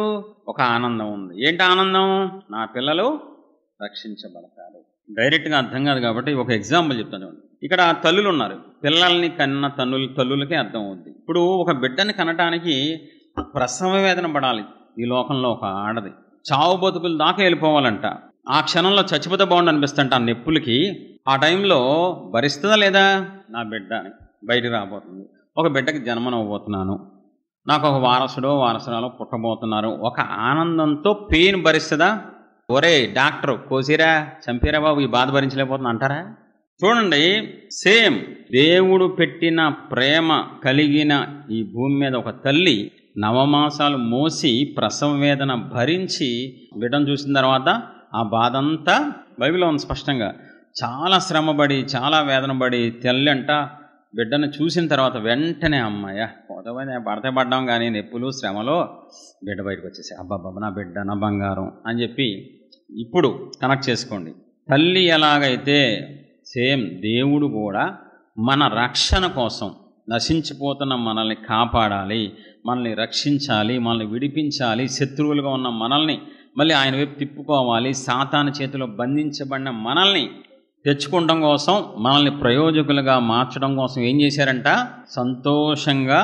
ఒక ఆనందం ఉంది. ఏంటి ఆనందం? నా పిల్లలు రక్షించబడతారు. డైరెక్ట్గా అర్థం కాదు కాబట్టి ఒక ఎగ్జాంపుల్ చెప్తాను. ఇక్కడ తల్లులు ఉన్నారు, పిల్లల్ని కన్న తల్లులకే అర్థం అవుద్ది. ఇప్పుడు ఒక బిడ్డని కనటానికి ప్రసవ వేదన పడాలి. ఈ లోకంలో ఒక ఆడది చావు బతుకులు దాకా వెళ్ళిపోవాలంట. ఆ క్షణంలో చచ్చిపోతే బాగుండు అనిపిస్తుంట ఆ నొప్పులకి. ఆ టైంలో భరిస్తుందా లేదా? నా బిడ్డ బయటికి రాబోతుంది, ఒక బిడ్డకి జన్మనవ్వబోతున్నాను, నాకు ఒక వారసుడో వారసురాలో పుట్టబోతున్నారు. ఒక ఆనందంతో పెయిన్ భరిస్తుందా? ఒరే డాక్టర్ కోసిరా, చంపిరా బాబు, ఈ బాధ భరించలేకపోతున్నా అంటారా? చూడండి, సేమ్ దేవుడు పెట్టిన ప్రేమ కలిగిన ఈ భూమి మీద ఒక తల్లి నవమాసాలు మోసి ప్రసవ వేదన భరించి బిడ్డను చూసిన తర్వాత ఆ బాధ అంతా బైబిల్లో ఉంది స్పష్టంగా. చాలా శ్రమపడి, చాలా వేదన పడి తల్లి అంట బిడ్డను చూసిన తర్వాత వెంటనే అమ్మాయ పడితే పడ్డాం కానీ నొప్పులు శ్రమలో బిడ్డ బయటకు వచ్చేసి అబ్బాబ్బా నా బిడ్డ నా బంగారం అని చెప్పి ఇప్పుడు కనెక్ట్ చేసుకోండి. తల్లి ఎలాగైతే సేమ్ దేవుడు కూడా మన రక్షణ కోసం నశించిపోతున్న మనల్ని కాపాడాలి, మనల్ని రక్షించాలి, మనల్ని విడిపించాలి, శత్రువులుగా ఉన్న మనల్ని మళ్ళీ ఆయన వైపు తిప్పుకోవాలి, సాతాను చేతిలో బంధించబడిన మనల్ని తెచ్చుకోవడం కోసం, మనల్ని ప్రయోజకులుగా మార్చడం కోసం ఏం చేశారంట? సంతోషంగా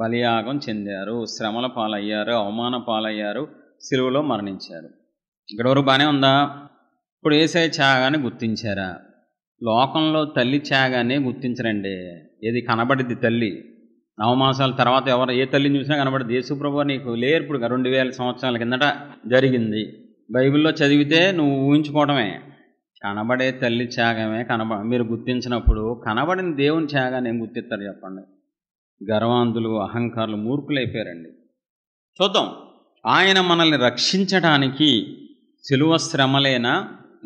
బలియాగం చెందారు, శ్రమల పాలయ్యారు, అవమాన పాలయ్యారు, సిలువలో మరణించారు. ఇక్కడ వరకు బాగానే ఉందా? ఇప్పుడు యేసయ్య త్యాగాన్ని గుర్తించారా? లోకంలో తల్లి త్యాగాన్ని గుర్తించరండి. ఏది కనబడిద్ది తల్లి. నవమాసాల తర్వాత ఎవరు ఏ తల్లిని చూసినా కనబడిద్ది. యేసు ప్రభువు నీకు లేరు ఇప్పుడు 2000 సంవత్సరాల కిందట జరిగింది. బైబిల్లో చదివితే నువ్వు ఊహించుకోవడమే. కనబడే తల్లి త్యాగమే మీరు గుర్తించినప్పుడు కనబడిన దేవుని త్యాగాన్ని ఏం గుర్తిస్తారు చెప్పండి? గర్వాంధులు, అహంకారులు, మూర్ఖులు అయిపోయారండి. చూద్దాం, ఆయన మనల్ని రక్షించడానికి సిలువ శ్రమలేనా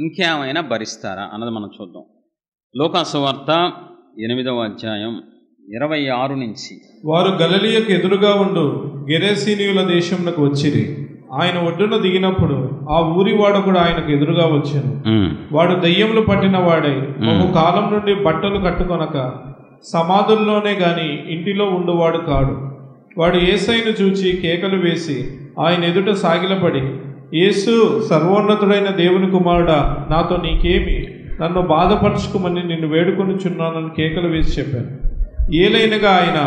ఇంకేమైనా భరిస్తారా అన్నది మనం చూద్దాం. లూకా సువార్త 8వ అధ్యాయం 26 నుంచి. వారు గలిలయకు ఎదురుగా ఉండు గెరేసీనీయుల దేశంలోకి వచ్చిరి. ఆయన ఒడ్డున దిగినప్పుడు ఆ ఊరి వాడొకడు ఆయనకు ఎదురుగా వచ్చాను. వాడు దయ్యములు పట్టిన వాడై బహు కాలం నుండి బట్టలు కట్టుకొనక సమాధుల్లోనే గాని ఇంటిలో ఉండువాడు కాడు. వాడు యేసయ్యను చూచి కేకలు వేసి ఆయన ఎదుట సాగిలపడి, యేసు, సర్వోన్నతుడైన దేవుని కుమారుడా, నాతో నీకేమి? నన్ను బాధపరచుకోమని నిన్ను వేడుకొనుచున్నానని కేకలు వేసి చెప్పాను. ఏలైనగా ఆయన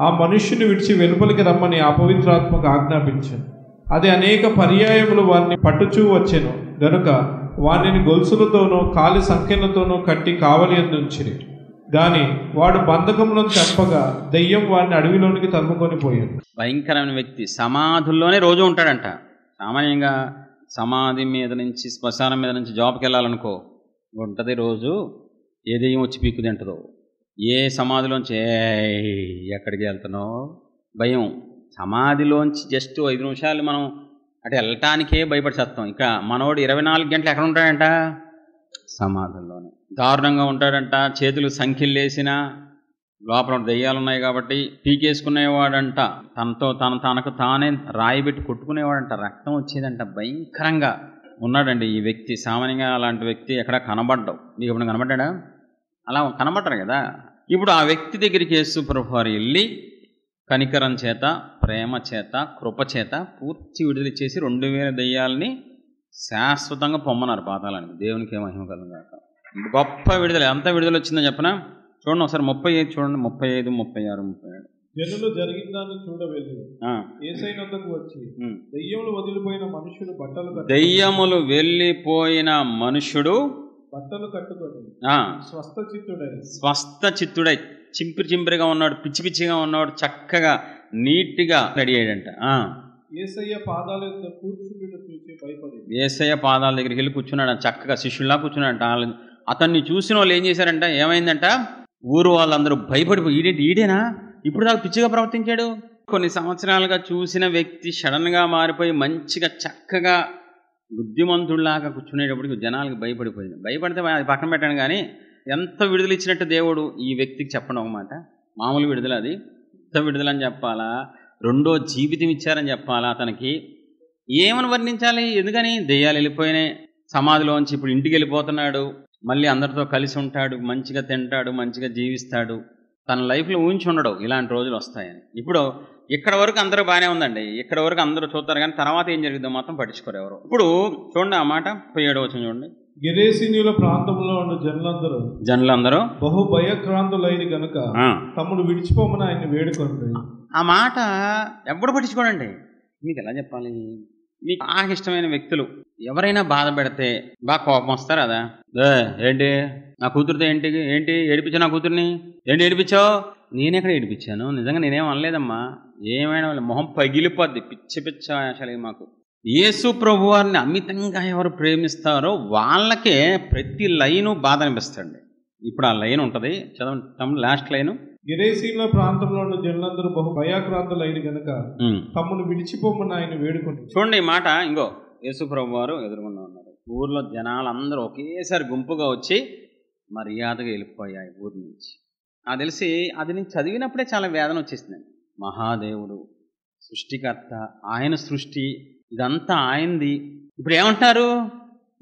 ఆ మనుష్యుని విడిచి వెలుపలికి రమ్మని అపవిత్రాత్మకు ఆజ్ఞాపించాను. అది అనేక పర్యాయములు వారిని పట్టుచూ వచ్చెను గనుక వారిని గొలుసులతోనూ కాలి సంఖ్యలతోనూ కట్టి కావలి అందించిరి. గాని వాడు బంధకంలో చంపగా దెయ్యం వారిని అడవిలోనికి తరుముకొని పోయాడు. భయంకరమైన వ్యక్తి సమాధుల్లోనే రోజు ఉంటాడంట. సామాన్యంగా సమాధి మీద నుంచి, శ్మశానం మీద నుంచి జాబ్కి వెళ్ళాలనుకో ఉంటుంది రోజు. ఏ దెయ్యం వచ్చి పీక్కు తింటుందో, ఏ సమాధిలోంచి ఎక్కడికి వెళ్తున్నావు భయం. సమాధిలోంచి జస్ట్ 5 నిమిషాలు మనం అటు వెళ్ళటానికే భయపడి చేస్తాం. ఇక మనోడు 24 గంటలు ఎక్కడ ఉంటాడంట? సమాధుల్లోనే. దారుణంగా ఉంటాడంట. చేతులు సంఖ్యలు వేసినా లోపల దెయ్యాలు ఉన్నాయి కాబట్టి పీకేసుకునేవాడంట. తనకు తానే రాయి పెట్టి కొట్టుకునేవాడంట. రక్తం వచ్చేదంట. భయంకరంగా ఉన్నాడండి ఈ వ్యక్తి. సామాన్యంగా అలాంటి వ్యక్తి ఎక్కడ కనబడ్డావు? నీకు ఎప్పుడు కనబడ్డా? అలా కనబడ్డారు కదా. ఇప్పుడు ఆ వ్యక్తి దగ్గరికి యేసు ప్రభువు వారు వెళ్ళి కనికరం చేత, ప్రేమ చేత, కృప చేత పూర్తి విడుదల చేసి 2000 దెయ్యాలని శాశ్వతంగా పొమ్మన్నారు పాతాళానికి. దేవునికి ఏ మహిమ కలుగుగాక. గొప్ప విడుదల. ఎంత విడుదల వచ్చిందో చెప్పనా? చూడండి ఒకసారి 35 చూడండి, 35, 36, 37. జనులు జరిగిన దాన్ని చూడవెళ్ళి యేసయ్య వద్దకు వచ్చి దెయ్యములు వదిలిపోయిన మనుషుడు దెయ్యములు వెళ్ళిపోయిన మనుషుడు బట్టలు కట్టుకొని స్వస్థ చిత్తుడై చింపిరిగా ఉన్నాడు, పిచ్చి పిచ్చిగా ఉన్నాడు, చక్కగా నీట్గా రెడీ అయ్యాడంట. యేసయ్య పాదాల దగ్గర కూర్చుండుట చూసి భయపడి యేసయ్య పాదాల దగ్గరికి వెళ్ళి కూర్చున్నాడు. చక్కగా శిష్యుల్లా కూర్చున్నాడంట. అతన్ని చూసిన వాళ్ళు ఏం చేశారంట? ఏమైందంట? ఊరు వాళ్ళందరూ భయపడిపోయి, ఈడేనా ఇప్పుడు దాకా పిచ్చిగా ప్రవర్తించాడు? కొన్ని సంవత్సరాలుగా చూసిన వ్యక్తి సడన్గా మారిపోయి మంచిగా చక్కగా బుద్ధిమంతుడిలాగా కూర్చునేటప్పటికి జనాలకు భయపడిపోయింది. భయపడితే అది పక్కన పెట్టాను. కానీ ఎంత విడుదల ఇచ్చినట్టు దేవుడు ఈ వ్యక్తికి చెప్పడం అన్నమాట. మామూలు విడుదల అది. ఎంత విడుదలని చెప్పాలా? రెండో జీవితం ఇచ్చారని చెప్పాలా అతనికి? ఏమని వర్ణించాలి? ఎందుకని? దెయ్యాలు వెళ్ళిపోయినాయి, సమాధిలోంచి ఇప్పుడు ఇంటికి వెళ్ళిపోతున్నాడు, మళ్ళీ అందరితో కలిసి ఉంటాడు, మంచిగా తింటాడు, మంచిగా జీవిస్తాడు. తన లైఫ్లో ఊహించి ఉండడు ఇలాంటి రోజులు వస్తాయని. ఇప్పుడు ఇక్కడ వరకు అందరూ బాగానే ఉందండి. ఇక్కడ వరకు అందరూ చూస్తారు, కానీ తర్వాత ఏం జరిగిందో మాత్రం పట్టించుకోరు ఎవరు. ఇప్పుడు చూడండి ఆ మాట 17వ వచనం చూడండి. గెరేసీనీయుల ప్రాంతంలో ఉన్న జనులందరూ బహు భయక్రాంతులైన గనుక తమ్ముడు విడిచిపోమని ఆయన వేడుకోండి. ఆ మాట ఎప్పుడు పట్టించుకోడండి. మీకు ఎలా చెప్పాలి? మీకు బాగా ఇష్టమైన వ్యక్తులు ఎవరైనా బాధ పెడితే బాగా కోపం వస్తారు కదా. ఏంటి నా కూతురుతో ఏంటి ఏడిపించావు? నా కూతుర్ని ఏంటి ఏడిపించావు? నేనెక్కడ ఏడిపించాను? నిజంగా నేనేం అనలేదమ్మా. ఏమైనా మొహం పగిలిపోద్ది. పిచ్చ అసలు మాకు. యేసు ప్రభు వారిని అమితంగా ఎవరు ప్రేమిస్తారో వాళ్ళకే ప్రతి లైను బాధ అనిపిస్తుంది. ఇప్పుడు ఆ లైన్ ఉంటుంది, చదవండి లాస్ట్ లైను. గెరేసీనుల ప్రాంతంలో ఉన్న జనులందరూ బహు భయాక్రాంతులైన గనుక తమ్మును విడిచిపోమని ఆయన వేడుకుంటారు. చూడండి ఈ మాట. ఇంకో యేసు ప్రభు వారు ఎదురుగుండా ఉన్నారు. ఊర్లో జనాలందరూ ఒకేసారి గుంపుగా వచ్చి మర్యాదగా వెళ్ళిపోయాయి ఊరి నుంచి. నాకు తెలిసి అది నేను చదివినప్పుడే చాలా వేదన వచ్చేసింది. మహాదేవుడు, సృష్టికర్త, ఆయన సృష్టి ఇదంతా ఆయనది. ఇప్పుడు ఏమంటారు?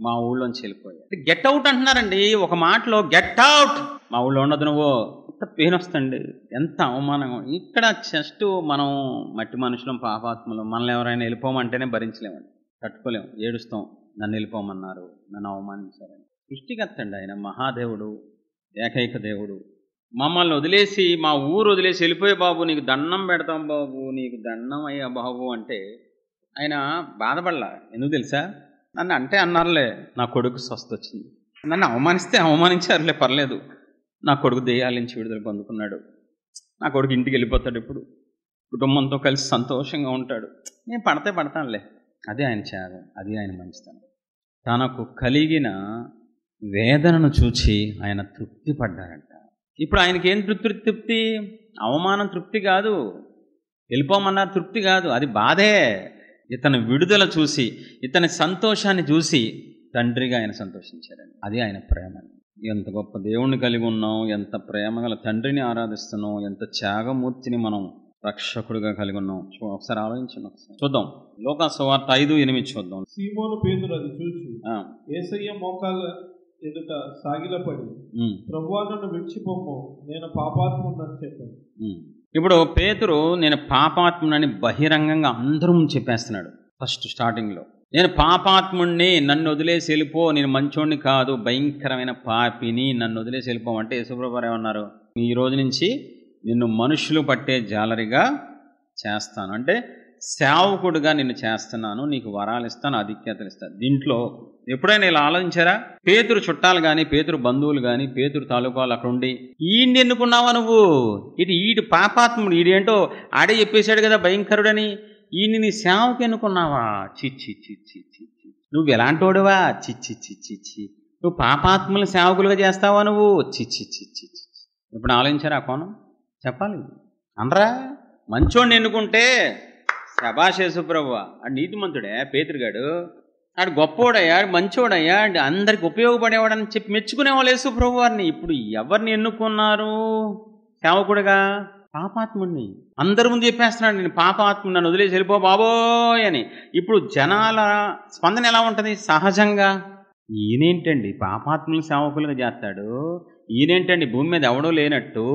మా ఊళ్ళోంచి వెళ్ళిపోయాయి. గెట్ అవుట్ అంటున్నారండి ఒక మాటలో. గెట్ అవుట్, మా ఊళ్ళో ఉండదు నువ్వు. ఎంత పెయిన్ వస్తుంది, ఎంత అవమానం. ఇక్కడ జస్ట్ మనం మట్టి మనుషులం, పాపాత్మలు. మనల్ని ఎవరైనా వెళ్ళిపోమంటేనే భరించలేమండి, తట్టుకోలేము, ఏడుస్తాం. నన్ను వెళ్ళిపోమన్నారు, నన్ను అవమానించారని. సృష్టికర్త అండి ఆయన, మహాదేవుడు, ఏకైక దేవుడు. మమ్మల్ని వదిలేసి, మా ఊరు వదిలేసి వెళ్ళిపోయే బాబు, నీకు దండం పెడతాం బాబు, నీకు దండం అయ్యా బాబు అంటే ఆయన బాధపడలా. ఎందుకు తెలుసా? నన్ను అంటే అన్నారులే, నా కొడుకు స్వస్థ వచ్చింది. నన్ను అవమానిస్తే అవమానించారులే, పర్లేదు. నా కొడుకు దెయ్యాల నుంచి విడుదల పొందుకున్నాడు. నా కొడుకు ఇంటికి వెళ్ళిపోతాడు, ఇప్పుడు కుటుంబంతో కలిసి సంతోషంగా ఉంటాడు. నేను పడతానులే, అది ఆయన త్యాగం, అది ఆయన మంచితనం. తనకు కలిగిన వేదనను చూచి ఆయన తృప్తి పడ్డారంట. ఇప్పుడు ఆయనకి ఏం తృప్తి? అవమానం తృప్తి కాదు, వెళ్ళిపోమన్నారు తృప్తి కాదు, అది బాధే. ఇతని విడుదల చూసి, ఇతని సంతోషాన్ని చూసి తండ్రిగా ఆయన సంతోషించారండి. అది ఆయన ప్రేమ. ఎంత గొప్ప దేవుణ్ణి కలిగి ఉన్నాం, ఎంత ప్రేమ గల తండ్రిని ఆరాధిస్తున్నాం, ఎంత త్యాగమూర్తిని మనం రక్షకుడిగా కలిగి ఉన్నాం. ఒకసారి ఆలోచించండి, ఒకసారి చూద్దాం. లోకా సువార్త 5:8 చూద్దాం. సీమోను పేతురు అది చూసి యేసయ్య మోకాళ్ళ ఎదుట సాగిలపడి, ప్రభువా నన్ను విడిచిపోము, నేను పాపాత్ముడని చెప్పాను. ఇప్పుడు పేతురు నేను పాపాత్ముడని బహిరంగంగా అందరూ చెప్పేస్తున్నాడు. ఫస్ట్ స్టార్టింగ్లో నేను పాపాత్ముడిని, నన్ను వదిలేసి వెళ్ళిపో, నేను మంచోడిని కాదు, భయంకరమైన పాపిని, నన్ను వదిలేసి వెళ్ళిపోమంటే యేసుప్రభువు ఏమన్నారు? ఈ రోజు నుంచి నిన్ను మనుషులు పట్టే జాలరిగా చేస్తాను, అంటే సేవకుడుగా నిన్ను చేస్తున్నాను, నీకు వరాలు ఇస్తాను, ఆధిక్యతలు ఇస్తాను. దీంట్లో ఎప్పుడైనా ఇలా ఆలోచించారా? పేతురు చుట్టాలు కానీ, పేతురు బంధువులు కానీ, పేతురు తాలూకాలు అక్కడ ఉండి ఈయన్ని ఎన్నుకున్నావా నువ్వు? ఈడు పాపాత్ముడు, ఈడేంటో ఆడే చెప్పేశాడు కదా భయంకరుడని, ఈయన్ని నీ సేవకు ఎన్నుకున్నావా? చిచ్చి చిచ్చి చిచ్చి, నువ్వు ఎలాంటోడువా? చిచ్చి చిచ్చి చి, నువ్వు పాపాత్ములను సేవకులుగా చేస్తావా నువ్వు? చిచ్చి చిచ్చి చిచ్చి. ఇప్పుడు ఆలోచించారా ఆ కోణం? చెప్పాలి అనరా? మంచోడిని ఎన్నుకుంటే శభాష్ యేసుప్రభువ, ఆడు నీతిమంతుడే పేతురుగాడు, ఆడు గొప్పోడయ్యా, ఆడు మంచోడయ్యా, ఆడు అందరికి ఉపయోగపడేవాడని చెప్పి మెచ్చుకునేవాళ్ళు యేసుప్రభు వారిని. ఇప్పుడు ఎవరిని ఎన్నుకున్నారు సేవకుడుగా? పాపాత్ముడిని. అందరి ముందు చెప్పేస్తున్నాడు, నేను పాపాత్ముడు, నన్ను వదిలేసి వెళ్ళిపో బాబోయ్ అని. ఇప్పుడు జనాల స్పందన ఎలా ఉంటుంది? సహజంగా ఈయనేంటండి పాపాత్ములు సేవకులుగా చేస్తాడు, ఈయనేంటండి భూమి మీద ఎవడో లేనట్టు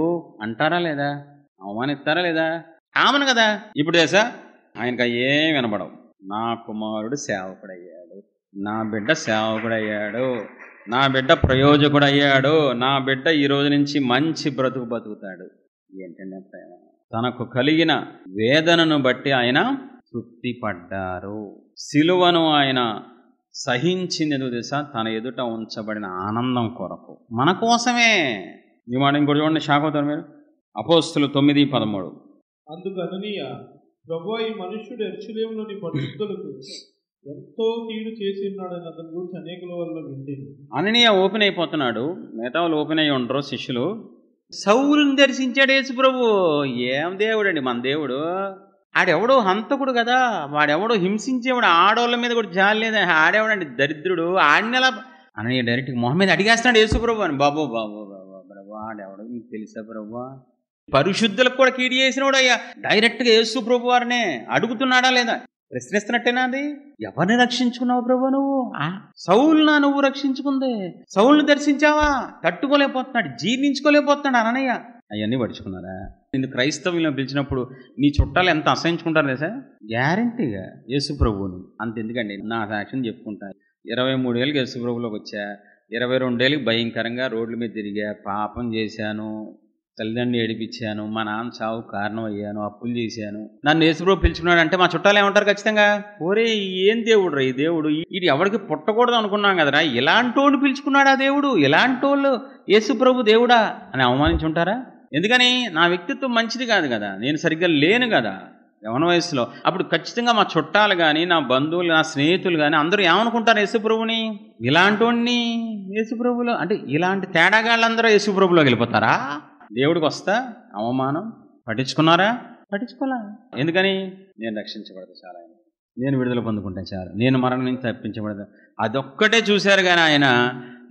అంటారా లేదా? అవమానిస్తారా లేదా? కామన్ కదా. ఇప్పుడు తెలుసా ఆయనకు ఏం వినపడవు. నా కుమారుడు సేవకుడయ్యాడు, నా బిడ్డ సేవకుడయ్యాడు, నా బిడ్డ ప్రయోజకుడయ్యాడు, నా బిడ్డ ఈ రోజు నుంచి మంచి బ్రతుకు బతుకుతాడు. ఏంటంటే ప్రేమ. తనకు కలిగిన వేదనను బట్టి ఆయన తృప్తి పడ్డారు. సిలువను ఆయన సహించింది ఎందుకు తెలుసా? తన ఎదుట ఉంచబడిన ఆనందం కొరకు, మన కోసమే. ఈ మాట ఇంకోటి చూడండి, షాక్ అవుతారు మీరు. అపోస్తులు 9:13. అందుకు అననీయ, ప్రభువా ఈ మనుష్యుడు యెరూషలేములోని పరిశుద్ధులకు ఎంతో కీడు చేసి ఉన్నాడని అతని గురించి అనేకుల వల్ల వింటిని. అననీయ ఓపెన్ అయిపోతున్నాడు, మిగతా వాళ్ళు ఓపెన్ అయ్యి ఉండరు శిష్యులు. సౌలుని దర్శించాడు యేసు ప్రభు. ఏం దేవుడు అండి మన దేవుడు? ఆడెవడో హంతకుడు కదా, వాడెవడో హింసించేవాడు, ఆడవాళ్ళ మీద కూడా జాలి లేదా, ఆడేవాడండి దరిద్రుడు. ఆడినలా అననీయ డైరెక్ట్ మొహం మీద అడిగేస్తున్నాడు యేసు ప్రభు అని. బాబు బాబు బాబు ప్రభు ఆడెవడో నీకు తెలుసా ప్రభు? పరిశుద్ధులకు కూడా కీడు చేసినవాడు అయ్యా. డైరెక్ట్గా యేసు ప్రభు వారినే అడుగుతున్నాడా లేదా? ప్రశ్నిస్తున్నట్టేనా? అది ఎవరిని రక్షించుకున్నావు ప్రభు నువ్వు? సౌలునా నువ్వు రక్షించుకుందే? సౌలుని దర్శించావా? తట్టుకోలేకపోతున్నాడు, జీర్ణించుకోలేకపోతున్నాడు అననయ్య. అవన్నీ పడుచుకున్నారా? నిన్ను క్రైస్తవులను పిలిచినప్పుడు నీ చుట్టాలు ఎంత అసహించుకుంటారు లేదా? గ్యారంటీగా యేసు ప్రభువుని. అంతెందుకండి, నా సాక్ష్యం చెప్పుకుంటా. 23 ఏళ్ళకి యేసు ప్రభువులోకి వచ్చా, 22 ఏళ్ళకి భయంకరంగా రోడ్ల మీద తిరిగా, పాపం చేశాను, తల్లిదండ్రులు ఏడిపించాను, మా నాన్న చావు కారణం అయ్యాను, అప్పులు చేశాను. నన్ను యేసుప్రభు పిలుచుకున్నాడు అంటే మా చుట్టాలు ఏమంటారు ఖచ్చితంగా? ఓరే ఏం దేవుడు రా ఈ దేవుడు, ఇది ఎవరికి పుట్టకూడదు అనుకున్నాం కదరా, ఇలాంటి వాడు పిలుచుకున్నాడు ఆ దేవుడు, ఇలాంటి వాళ్ళు యేసుప్రభు దేవుడా అని అవమానించి ఉంటారా? ఎందుకని? నా వ్యక్తిత్వం మంచిది కాదు కదా, నేను సరిగ్గా లేను కదా యవన వయసులో. అప్పుడు ఖచ్చితంగా మా చుట్టాలు కానీ, నా బంధువులు, నా స్నేహితులు కానీ అందరూ ఏమనుకుంటారు? యేసుప్రభుని ఇలాంటి వాడిని యేసుప్రభులో, అంటే ఇలాంటి తేడాగాళ్ళందరూ యేసుప్రభులోకి వెళ్ళిపోతారా? దేవుడికి వస్తా అవమానం పట్టించుకున్నారా? పట్టించుకోలే. ఎందుకని? నేను రక్షించబడదు చాలా, నేను విడుదల పొందుకుంటే చాలు, నేను మరణం నుంచి తప్పించబడదు, అదొక్కటే చూశారు. కానీ ఆయన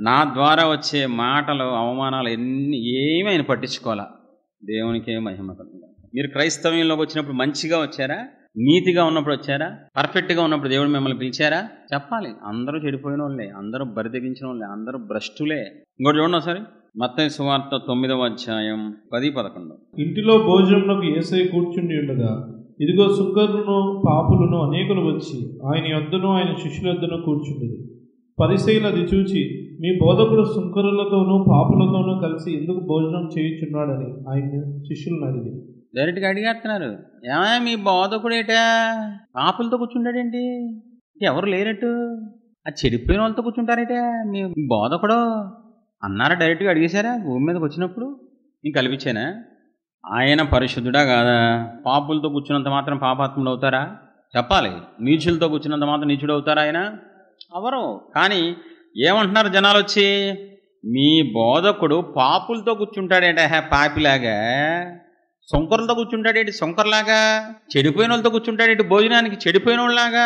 నా ద్వారా వచ్చే మాటలు, అవమానాలు ఏమీ ఆయన పట్టించుకోవాలా. దేవునికే మహిమ కలుగుతుంది. మీరు క్రైస్తవ్యంలోకి వచ్చినప్పుడు మంచిగా వచ్చారా? నీతిగా ఉన్నప్పుడు వచ్చారా? పర్ఫెక్ట్గా ఉన్నప్పుడు దేవుడు మిమ్మల్ని పిలిచారా? చెప్పాలి. అందరూ చెడిపోయిన వాళ్ళే, అందరూ బరిదెగించిన వాళ్ళే, అందరూ భ్రష్టులే. ఇంకోటి చూడండి ఒకసారి, మత్తయి సువార్త 9:10-11. ఇంటిలో భోజనంలోకి యేసయ్య కూర్చుండి ఉండగా, ఇదిగో సుంకరులను పాపులను అనేకులు వచ్చి ఆయన యొద్దను ఆయన శిష్యుల యొద్దను కూర్చుండేది. పరిసయ్యులు అది చూచి, మీ బోధకుడు సుంకరులతోనూ పాపులతోనూ కలిసి ఎందుకు భోజనం చేయుచున్నాడని ఆయన శిష్యులను అడిగి. డైరెక్ట్గా అడిగేస్తున్నారు, ఏమయ్యా మీ బోధకుడేటా పాపులతో కూర్చుంటాడేంటి? ఎవరు లేనట్టు, అది చెడిపోయిన వాళ్ళతో కూర్చుంటారేటా మీ బోధకుడు అన్నారా? డైరెక్ట్గా అడిగేశారా? భూమి మీదకి వచ్చినప్పుడు నీకు కల్పించానా? ఆయన పరిశుద్ధుడా కాదా? పాపులతో కూర్చున్నంత మాత్రం పాపాత్ముడు అవుతారా? చెప్పాలి. నీచులతో కూర్చున్నంత మాత్రం నీచుడు అవుతారా ఆయన? అవరు. కానీ ఏమంటున్నారు జనాలు వచ్చి, మీ బోధకుడు పాపులతో కూర్చుంటాడేంట, పాపిలాగా, సొంకరులతో కూర్చుంటాడేంటి సొంకర్లాగా, చెడిపోయిన వాళ్ళతో కూర్చుంటాడేంటి భోజనానికి చెడిపోయిన వాళ్ళలాగా.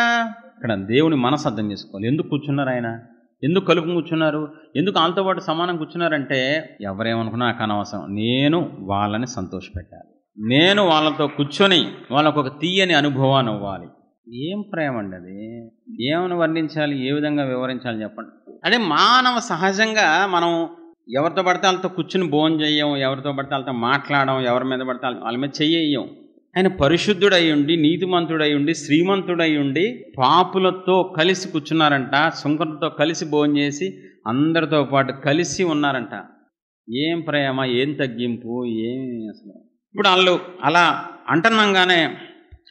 ఇక్కడ దేవుని మనసు అర్థం చేసుకోవాలి. ఎందుకు కూర్చున్నారు ఆయన? ఎందుకు కలుపు కూర్చున్నారు? ఎందుకు వాళ్ళతో పాటు సమానం కూర్చున్నారంటే, ఎవరేమనుకున్నా నాకు అనవసరం, నేను వాళ్ళని సంతోషపెట్టాలి, నేను వాళ్ళతో కూర్చొని వాళ్ళకు ఒక తీయని అనుభవాన్ని ఇవ్వాలి. ఏం ప్రేమ అండి అది? ఏమని వర్ణించాలి, ఏ విధంగా వివరించాలి చెప్పండి. అదే మానవ సహజంగా మనం ఎవరితో పడితే వాళ్ళతో కూర్చుని భోజనం చెయ్యం, ఎవరితో పడితే వాళ్ళతో మాట్లాడడం, ఎవరి మీద పడితే వాళ్ళ మీద చెయ్యం. ఆయన పరిశుద్ధుడై ఉండి, నీతిమంతుడై ఉండి, శ్రీమంతుడై ఉండి పాపులతో కలిసి కూర్చున్నారంట, సుంకరులతో కలిసి భోజనం చేసి అందరితో పాటు కలిసి ఉన్నారంట. ఏం ప్రేమ, ఏం తగ్గింపు, ఏమి అసలు. ఇప్పుడు వాళ్ళు అలా అంటున్నాగానే,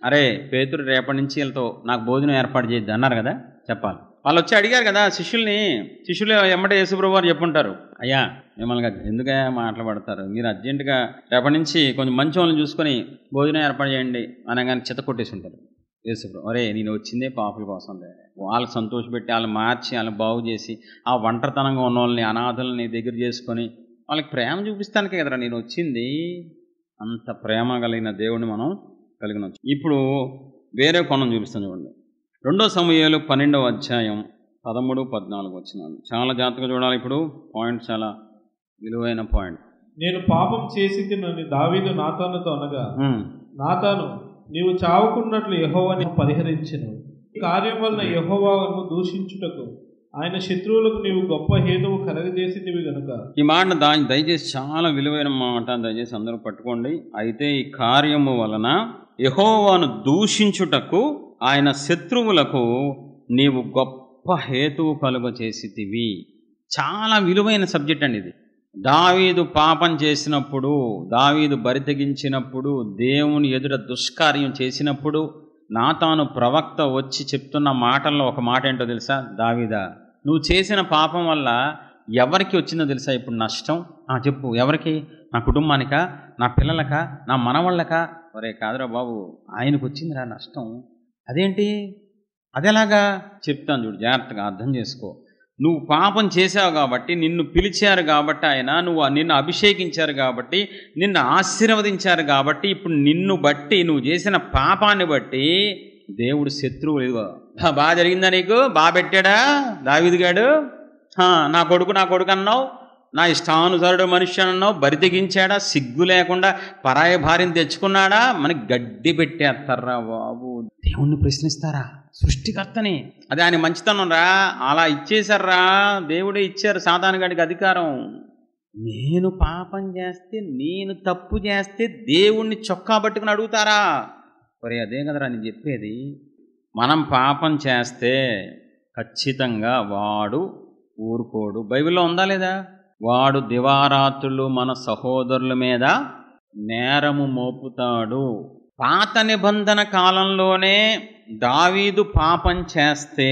అరే పేతురు రేపటి నుంచి వీళ్ళతో నాకు భోజనం ఏర్పాటు చేయొద్దు అన్నారు కదా, చెప్పాలి. వాళ్ళు వచ్చి అడిగారు కదా శిష్యులు ఎమ్మటే యేసుప్రభువు వారు చెప్పుంటారు, అయ్యా మిమ్మల్ని ఎందుకే మాట్లాడతారు, మీరు అర్జెంటుగా రేపటి నుంచి కొంచెం మంచి వాళ్ళని చూసుకొని భోజనం ఏర్పాటు చేయండి అనగానే చెత్త కొట్టేసి ఉంటారు యేసుప్రభువు. అరే నేను వచ్చిందే పాపుల కోసం, వాళ్ళు సంతోషపెట్టి వాళ్ళని మార్చి వాళ్ళని బాగు చేసి ఆ ఒంటరితనంగా ఉన్న వాళ్ళని అనాథల్ని దగ్గర చేసుకొని వాళ్ళకి ప్రేమ చూపిస్తానికే కదరా నేను వచ్చింది. అంత ప్రేమ కలిగిన దేవుడిని మనం కలిగిన. ఇప్పుడు వేరే కోణం చూపిస్తాను చూడండి. 2 సమూయేలు 12వ అధ్యాయం 13-14 వచనాలు చాలా జాగ్రత్తగా చూడాలి. ఇప్పుడు పాయింట్ చాలా విలువైన పాయింట్. నేను పాపం చేసి తినని దావీదు నాతానుతో అనగా, నాతాను నీవు చావుకున్నట్లు యెహోవాని పరిహరించెను. ఈ కార్యం వలన యెహోవాను దూషించుటకు ఆయన శత్రువులకు నీవు గొప్ప హేతువు కలగజేసితివి గనుక. ఈ మాట దయచేసి చాలా విలువైన మాట, దయచేసి అందరూ పట్టుకోండి. అయితే ఈ కార్యము వలన యెహోవాను దూషించుటకు ఆయన శత్రువులకు నీవు గొప్ప హేతువు కలుగజేసితివి. చాలా విలువైన సబ్జెక్ట్ అండి ఇది. దావీదు పాపం చేసినప్పుడు, దావీదు బరితెగించినప్పుడు, దేవుని ఎదుట దుష్కార్యం చేసినప్పుడు నాతాను ప్రవక్త వచ్చి చెప్తున్న మాటల్లో ఒక మాట ఏంటో తెలుసా? దావీదా, నువ్వు చేసిన పాపం వల్ల ఎవరికి వచ్చిందో తెలుసా ఇప్పుడు నష్టం? చెప్పు, ఎవరికి? నా కుటుంబానికా, నా పిల్లలకా, నా మనవాళ్ళకా? ఒరే కాదురా బాబు, ఆయనకు వచ్చిందిరా నష్టం. అదేంటి, అదేలాగా చెప్తాను చూడు, జాగ్రత్తగా అర్థం చేసుకో. నువ్వు పాపం చేశావు కాబట్టి, నిన్ను పిలిచారు కాబట్టి, నిన్ను అభిషేకించారు కాబట్టి, నిన్ను ఆశీర్వదించారు కాబట్టి, ఇప్పుడు నిన్ను బట్టి, నువ్వు చేసిన పాపాన్ని బట్టి దేవుడు శత్రువు లేదు. బాగా జరిగిందా నీకు? బాగా పెట్టాడా దావీదు గాడు? నా కొడుకు అన్నావు, నా ఇష్టానుసారుడు మనిషి అన్నావు, బరి తెగించాడా? సిగ్గు లేకుండా పరాయి భార్యను తెచ్చుకున్నాడా? మనకి గడ్డి పెట్టేస్తారా బాబు? దేవుణ్ణి ప్రశ్నిస్తారా? సృష్టికర్తని. అది ఆయన మంచితనం రా, అలా ఇచ్చేశారా, దేవుడే ఇచ్చారు సాతాను గాడికి అధికారం. నేను పాపం చేస్తే, నేను తప్పు చేస్తే దేవుణ్ణి చొక్కా పట్టుకుని అడుగుతారా? మరి అదే కదరా నేను చెప్పేది. మనం పాపం చేస్తే ఖచ్చితంగా వాడు ఊరుకోడు. బైబిల్లో ఉందా లేదా? వాడు దివారాత్రులు మన సహోదరుల మీద నేరము మోపుతాడు. పాత నిబంధన కాలంలోనే దావీదు పాపం చేస్తే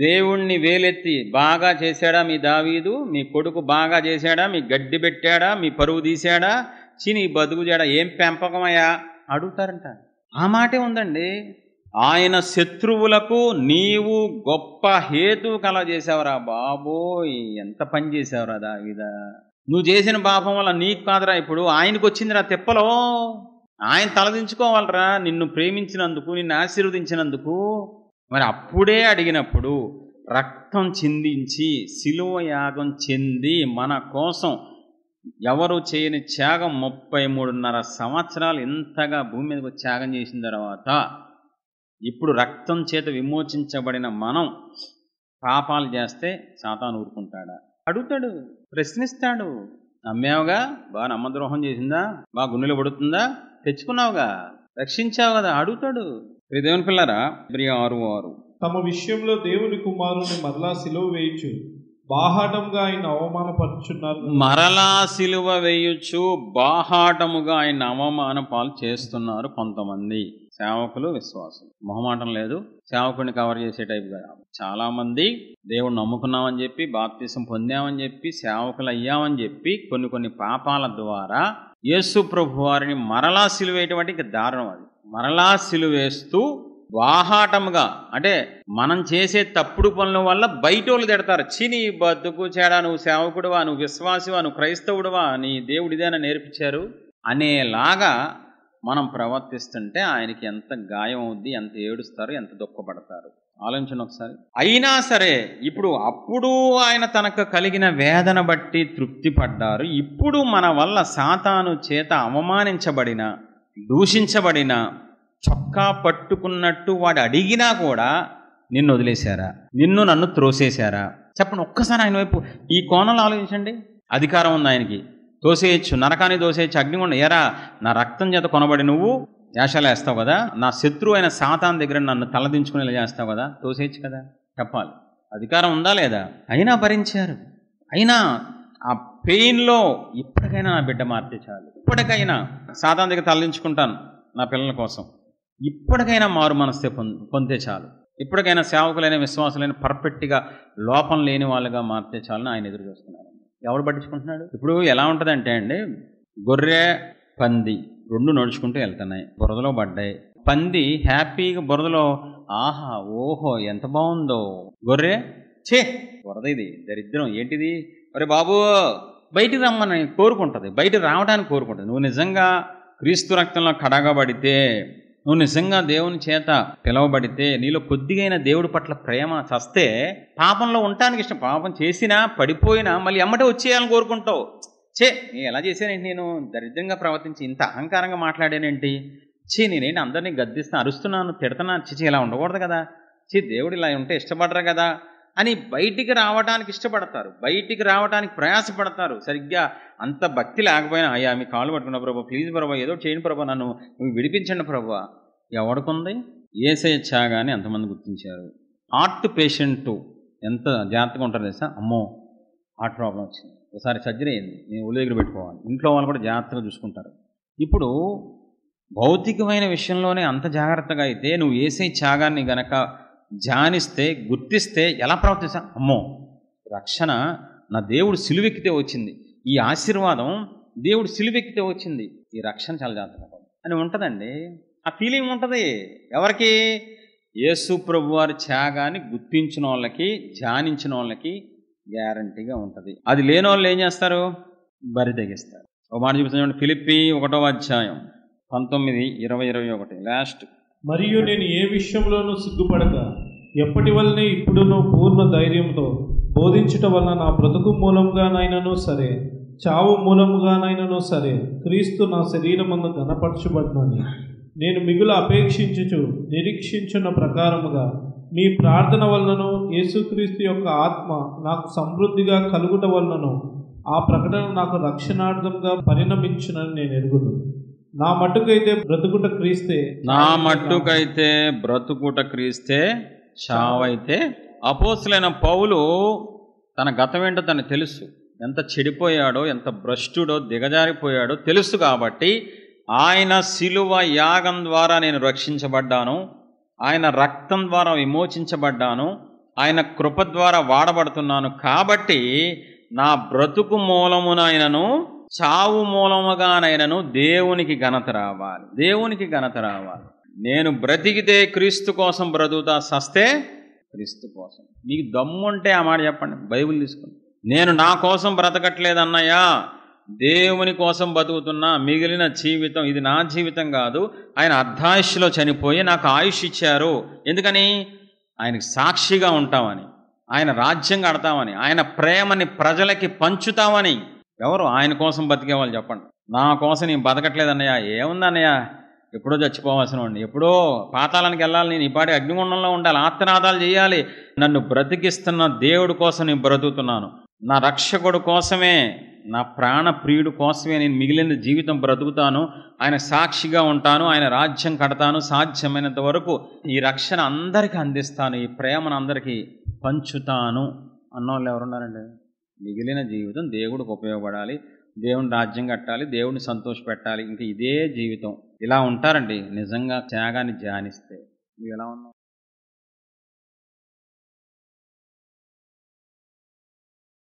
దేవుణ్ణి వేలెత్తి, బాగా చేశాడా మీ దావీదు, మీ కొడుకు బాగా చేశాడా, మీ గడ్డి పెట్టాడా, మీ పరువు తీశాడా, నీ బతుకు చేయడా, ఏం పెంపకమయ్యా అడుగుతారంట. ఆ మాటే ఉందండి. ఆయన శత్రువులకు నీవు గొప్ప హేతువు కలగజేసావురా బాబోయ్, ఎంత పని చేసావురా దావీదా. నువ్వు చేసిన పాపం వల్ల నీకు కాదురా, ఇప్పుడు ఆయనకు వచ్చిందిరా తిప్పలో. ఆయన తలదించుకోవాలరా నిన్ను ప్రేమించినందుకు, నిన్ను ఆశీర్వదించినందుకు. మరి అప్పుడే అడిగినప్పుడు రక్తం చిందించి శిలువ యాగం చెంది మన కోసం ఎవరు చేయని త్యాగం 33.5 సంవత్సరాలు ఇంతగా భూమి మీదకి త్యాగం చేసిన తర్వాత ఇప్పుడు రక్తం చేత విమోచించబడిన మనం పాపాలు చేస్తే సాతాను ఊరుకుంటాడా? అడుగుతాడు, ప్రశ్నిస్తాడు. నమ్మావుగా, బాగా నమ్మద్రోహం చేసిందా, బాగా గుండెలు పడుతుందా, తెచ్చుకున్నావుగా, రక్షించావు కదా, అడుగుతాడు. దేవుని పిల్లరా, 6:6 తమ విషయంలో దేవుని కుమారుని మరలా సిలువ వేయచ్చు బాహాటంగా ఆయన అవమానపరుచున్నారు. మరలా సిలువ వేయచ్చు బాహాటముగా ఆయన అవమాన పాలు చేస్తున్నారు కొంతమంది సేవకులు, విశ్వాసులు. మొహమాటం లేదు, సేవకుడిని కవర్ చేసే టైప్ కదా. చాలా మంది దేవుడు నమ్ముకున్నామని చెప్పి, బాప్తిసం పొందామని చెప్పి, సేవకులు అయ్యామని చెప్పి కొన్ని పాపాల ద్వారా యేసు ప్రభు వారిని మరలా సిలువేయటువంటి దారుణం. అది మరలా సిలువేస్తూ బాహాటముగా, అంటే మనం చేసే తప్పుడు పనుల వల్ల బయట వాళ్ళు తిడతారు. నీ బతుకు చేడా, నువ్వు సేవకుడువా, నువ్వు విశ్వాసివా, నువ్వు క్రైస్తవుడువా, నీ దేవుడు ఇదేనా నేర్పించారు అనేలాగా మనం ప్రవర్తిస్తుంటే ఆయనకి ఎంత గాయం అవుద్ది, ఎంత ఏడుస్తారు, ఎంత దుఃఖపడతారు ఆలోచించండి ఒకసారి. అయినా సరే అప్పుడు ఆయన తనకు కలిగిన వేదన బట్టి తృప్తి పడ్డారు. ఇప్పుడు మన వల్ల సాతాను చేత అవమానించబడిన, దూషించబడిన, చొక్కా పట్టుకున్నట్టు వాడు అడిగినా కూడా నిన్ను వదిలేశారా, నన్ను త్రోసేశారా? చెప్పండి ఒక్కసారి ఆయన వైపు ఈ కోణంలో ఆలోచించండి. అధికారం ఉంది ఆయనకి, తోసేయచ్చు, నరకాన్ని తోసేయచ్చు, అగ్నిగుండం. ఎరా, నా రక్తం చేత కొనబడి నువ్వు వేషాలు వేస్తావు కదా, నా శత్రువు అయిన సాతాన్ దగ్గర నన్ను తలదించుకునేలా చేస్తావు కదా, తోసేయచ్చు కదా, చెప్పాలి. అధికారం ఉందా లేదా? అయినా భరించారు. అయినా ఆ పెయిన్లో ఇప్పటికైనా నా బిడ్డ మారితే చాలు, ఇప్పటికైనా సాతాన్ దగ్గర తలదించుకుంటాను నా పిల్లల కోసం, ఇప్పటికైనా మారు మనస్తే పొందితే చాలు, ఇప్పటికైనా సేవకులైన విశ్వాసులైన పర్ఫెక్ట్గా లోపం లేని వాళ్ళుగా మారితే చాలని ఆయన ఎదురు చూస్తున్నారు. ఎవరు పట్టించుకుంటున్నాడు? ఇప్పుడు ఎలా ఉంటుందంటే అండి, గొర్రె పంది రెండు నడుచుకుంటూ వెళ్తున్నాయి, బురదలో పడ్డాయి. పంది హ్యాపీగా బురదలో ఆహా ఓహో ఎంత బాగుందో, గొర్రె బురద ఇది దరిద్రం ఏంటిది, అరే బాబు బయటికి రమ్మని కోరుకుంటుంది, బయటికి రావడానికి కోరుకుంటుంది. నువ్వు నిజంగా క్రీస్తు రక్తంలో కడగబడితే, నువ్వు నిజంగా దేవుని చేత పిలవబడితే, నీలో కొద్దిగైన దేవుడి పట్ల ప్రేమ చస్తే పాపంలో ఉండటానికి ఇష్టం. పాపం చేసినా పడిపోయినా మళ్ళీ ఎమ్మటే వచ్చేయాలని కోరుకుంటావు. నేను ఎలా చేశానేంటి, నేను దరిద్రంగా ప్రవర్తించి ఇంత అహంకారంగా మాట్లాడానేంటి, నేనేంటి అందరినీ గద్దిస్తా, అరుస్తున్నాను, తిడుతున్నాను, ఇలా ఉండకూడదు కదా, దేవుడు ఇలా ఉంటే ఇష్టపడరు కదా అని బయటికి రావడానికి ఇష్టపడతారు, బయటికి రావడానికి ప్రయాసపడతారు. సరిగ్గా అంత భక్తి లేకపోయినా అయ్యా మీ కాళ్ళు పట్టుకున్న ప్రభు, ప్లీజ్ ప్రభు ఏదో చేయండి ప్రభు, నన్ను విడిపించండి ప్రభు. ఎవడుకుంది? యేసయ్య త్యాగాన్ని ఎంతమంది గుర్తించారు? హార్ట్ పేషెంట్ ఎంత జాగ్రత్తగా ఉంటారు తెలుసా? అమ్మో హార్ట్ ప్రాబ్లం వచ్చింది, ఒకసారి సర్జరీ అయింది, నేను ఒళ్ళు దగ్గర పెట్టుకోవాలి, ఇంట్లో వాళ్ళు కూడా జాగ్రత్తగా చూసుకుంటారు. ఇప్పుడు భౌతికమైన విషయంలోనే అంత జాగ్రత్తగా అయితే నువ్వు యేసయ్య త్యాగాన్ని గనక ధ్యానిస్తే, గుర్తిస్తే ఎలా ప్రవర్తిస్తా? అమ్మో రక్షణ నా దేవుడు సిలువెక్కితే వచ్చింది, ఈ ఆశీర్వాదం దేవుడు సిలువెక్కితే వచ్చింది, ఈ రక్షణ చాలా జాగ్రత్తగా అని ఉంటుందండి. ఆ ఫీలింగ్ ఉంటుంది ఎవరికి? యేసు ప్రభు వారి త్యాగాన్ని గుర్తించిన వాళ్ళకి, ధ్యానించిన వాళ్ళకి గ్యారంటీగా ఉంటుంది. అది లేని వాళ్ళు ఏం చేస్తారు? బరి తెగిస్తారు. ఒక మాట చూపిస్తాను, ఫిలిప్పీ 1వ అధ్యాయం 19, 20, 21 లాస్ట్. మరియు నేను ఏ విషయంలోనూ సిగ్గుపడక ఎప్పటి వల్లనే ఇప్పుడును పూర్ణ ధైర్యంతో బోధించుట వలన నా బ్రతుకు మూలంగానైనను సరే, చావు మూలముగానైనను సరే, క్రీస్తు నా శరీరమందు ఘనపరచబడినని నేను మిగులు అపేక్షించుచు నిరీక్షించున్న ప్రకారముగా మీ ప్రార్థన వలనను యేసుక్రీస్తు యొక్క ఆత్మ నాకు సమృద్ధిగా కలుగుట వలనను ఆ ప్రకటన నాకు రక్షణార్థంగా పరిణమించునని నేను ఎరుగుదును. నా మట్టుకైతే బ్రతుకుట క్రీస్తే, నా మట్టుకైతే బ్రతుకుట క్రీస్తే, చావైతే. అపోస్తులైన పౌలు తన గతం ఏంటో తనకు తెలుసు, ఎంత చెడిపోయాడో, ఎంత భ్రష్టుడో, దిగజారిపోయాడో తెలుసు. కాబట్టి ఆయన శిలువ యాగం ద్వారా నేను రక్షించబడ్డాను, ఆయన రక్తం ద్వారా విమోచించబడ్డాను, ఆయన కృప ద్వారా వాడబడుతున్నాను. కాబట్టి నా బ్రతుకు మూలమునైనను చావు మూలముగానైనను దేవునికి ఘనత రావాలి, దేవునికి ఘనత రావాలి. నేను బ్రతికితే క్రీస్తు కోసం బ్రతుకుతా, సస్తే క్రీస్తు కోసం. మీకు దమ్ముంటే ఆ మాట చెప్పండి, బైబిల్ తీసుకుని. నేను నా కోసం బ్రతకట్లేదన్నయ్యా, దేవుని కోసం బతుకుతున్నా. మిగిలిన జీవితం ఇది నా జీవితం కాదు, ఆయన అర్ధాయుష్లో చనిపోయి నాకు ఆయుష్ ఇచ్చారు. ఎందుకని? ఆయనకి సాక్షిగా ఉంటామని, ఆయన రాజ్యం కడతామని, ఆయన ప్రేమని ప్రజలకి పంచుతామని. ఎవరు ఆయన కోసం బతికేవాళ్ళు చెప్పండి. నా కోసం నేను బతకట్లేదన్నయ్య, ఏముందన్నయ్య, ఎప్పుడో చచ్చిపోవాల్సిన వాడిని, ఎప్పుడో పాతాళానికి వెళ్ళాలి, నేను ఈ పాటి అగ్నిగుండంలో ఉండాలి, ఆర్తనాదాలు చేయాలి. నన్ను బ్రతికిస్తున్న దేవుడి కోసం నేను బ్రతుకుతున్నాను, నా రక్షకుడు కోసమే, నా ప్రాణ ప్రియుడు కోసమే నేను మిగిలిన జీవితం బ్రతుకుతాను, ఆయన సాక్షిగా ఉంటాను, ఆయన రాజ్యం కడతాను, సాధ్యమైనంత వరకు ఈ రక్షణ అందరికీ అందిస్తాను, ఈ ప్రేమను అందరికీ పంచుతాను అన్నోళ్ళు ఎవరున్నారండి? మిగిలిన జీవితం దేవుడికి ఉపయోగపడాలి, దేవుని రాజ్యం కట్టాలి, దేవుడిని సంతోషపెట్టాలి, ఇంక ఇదే జీవితం. ఇలా ఉంటారండి నిజంగా త్యాగాన్ని ధ్యానిస్తే. ఇవి ఎలా ఉన్నాం?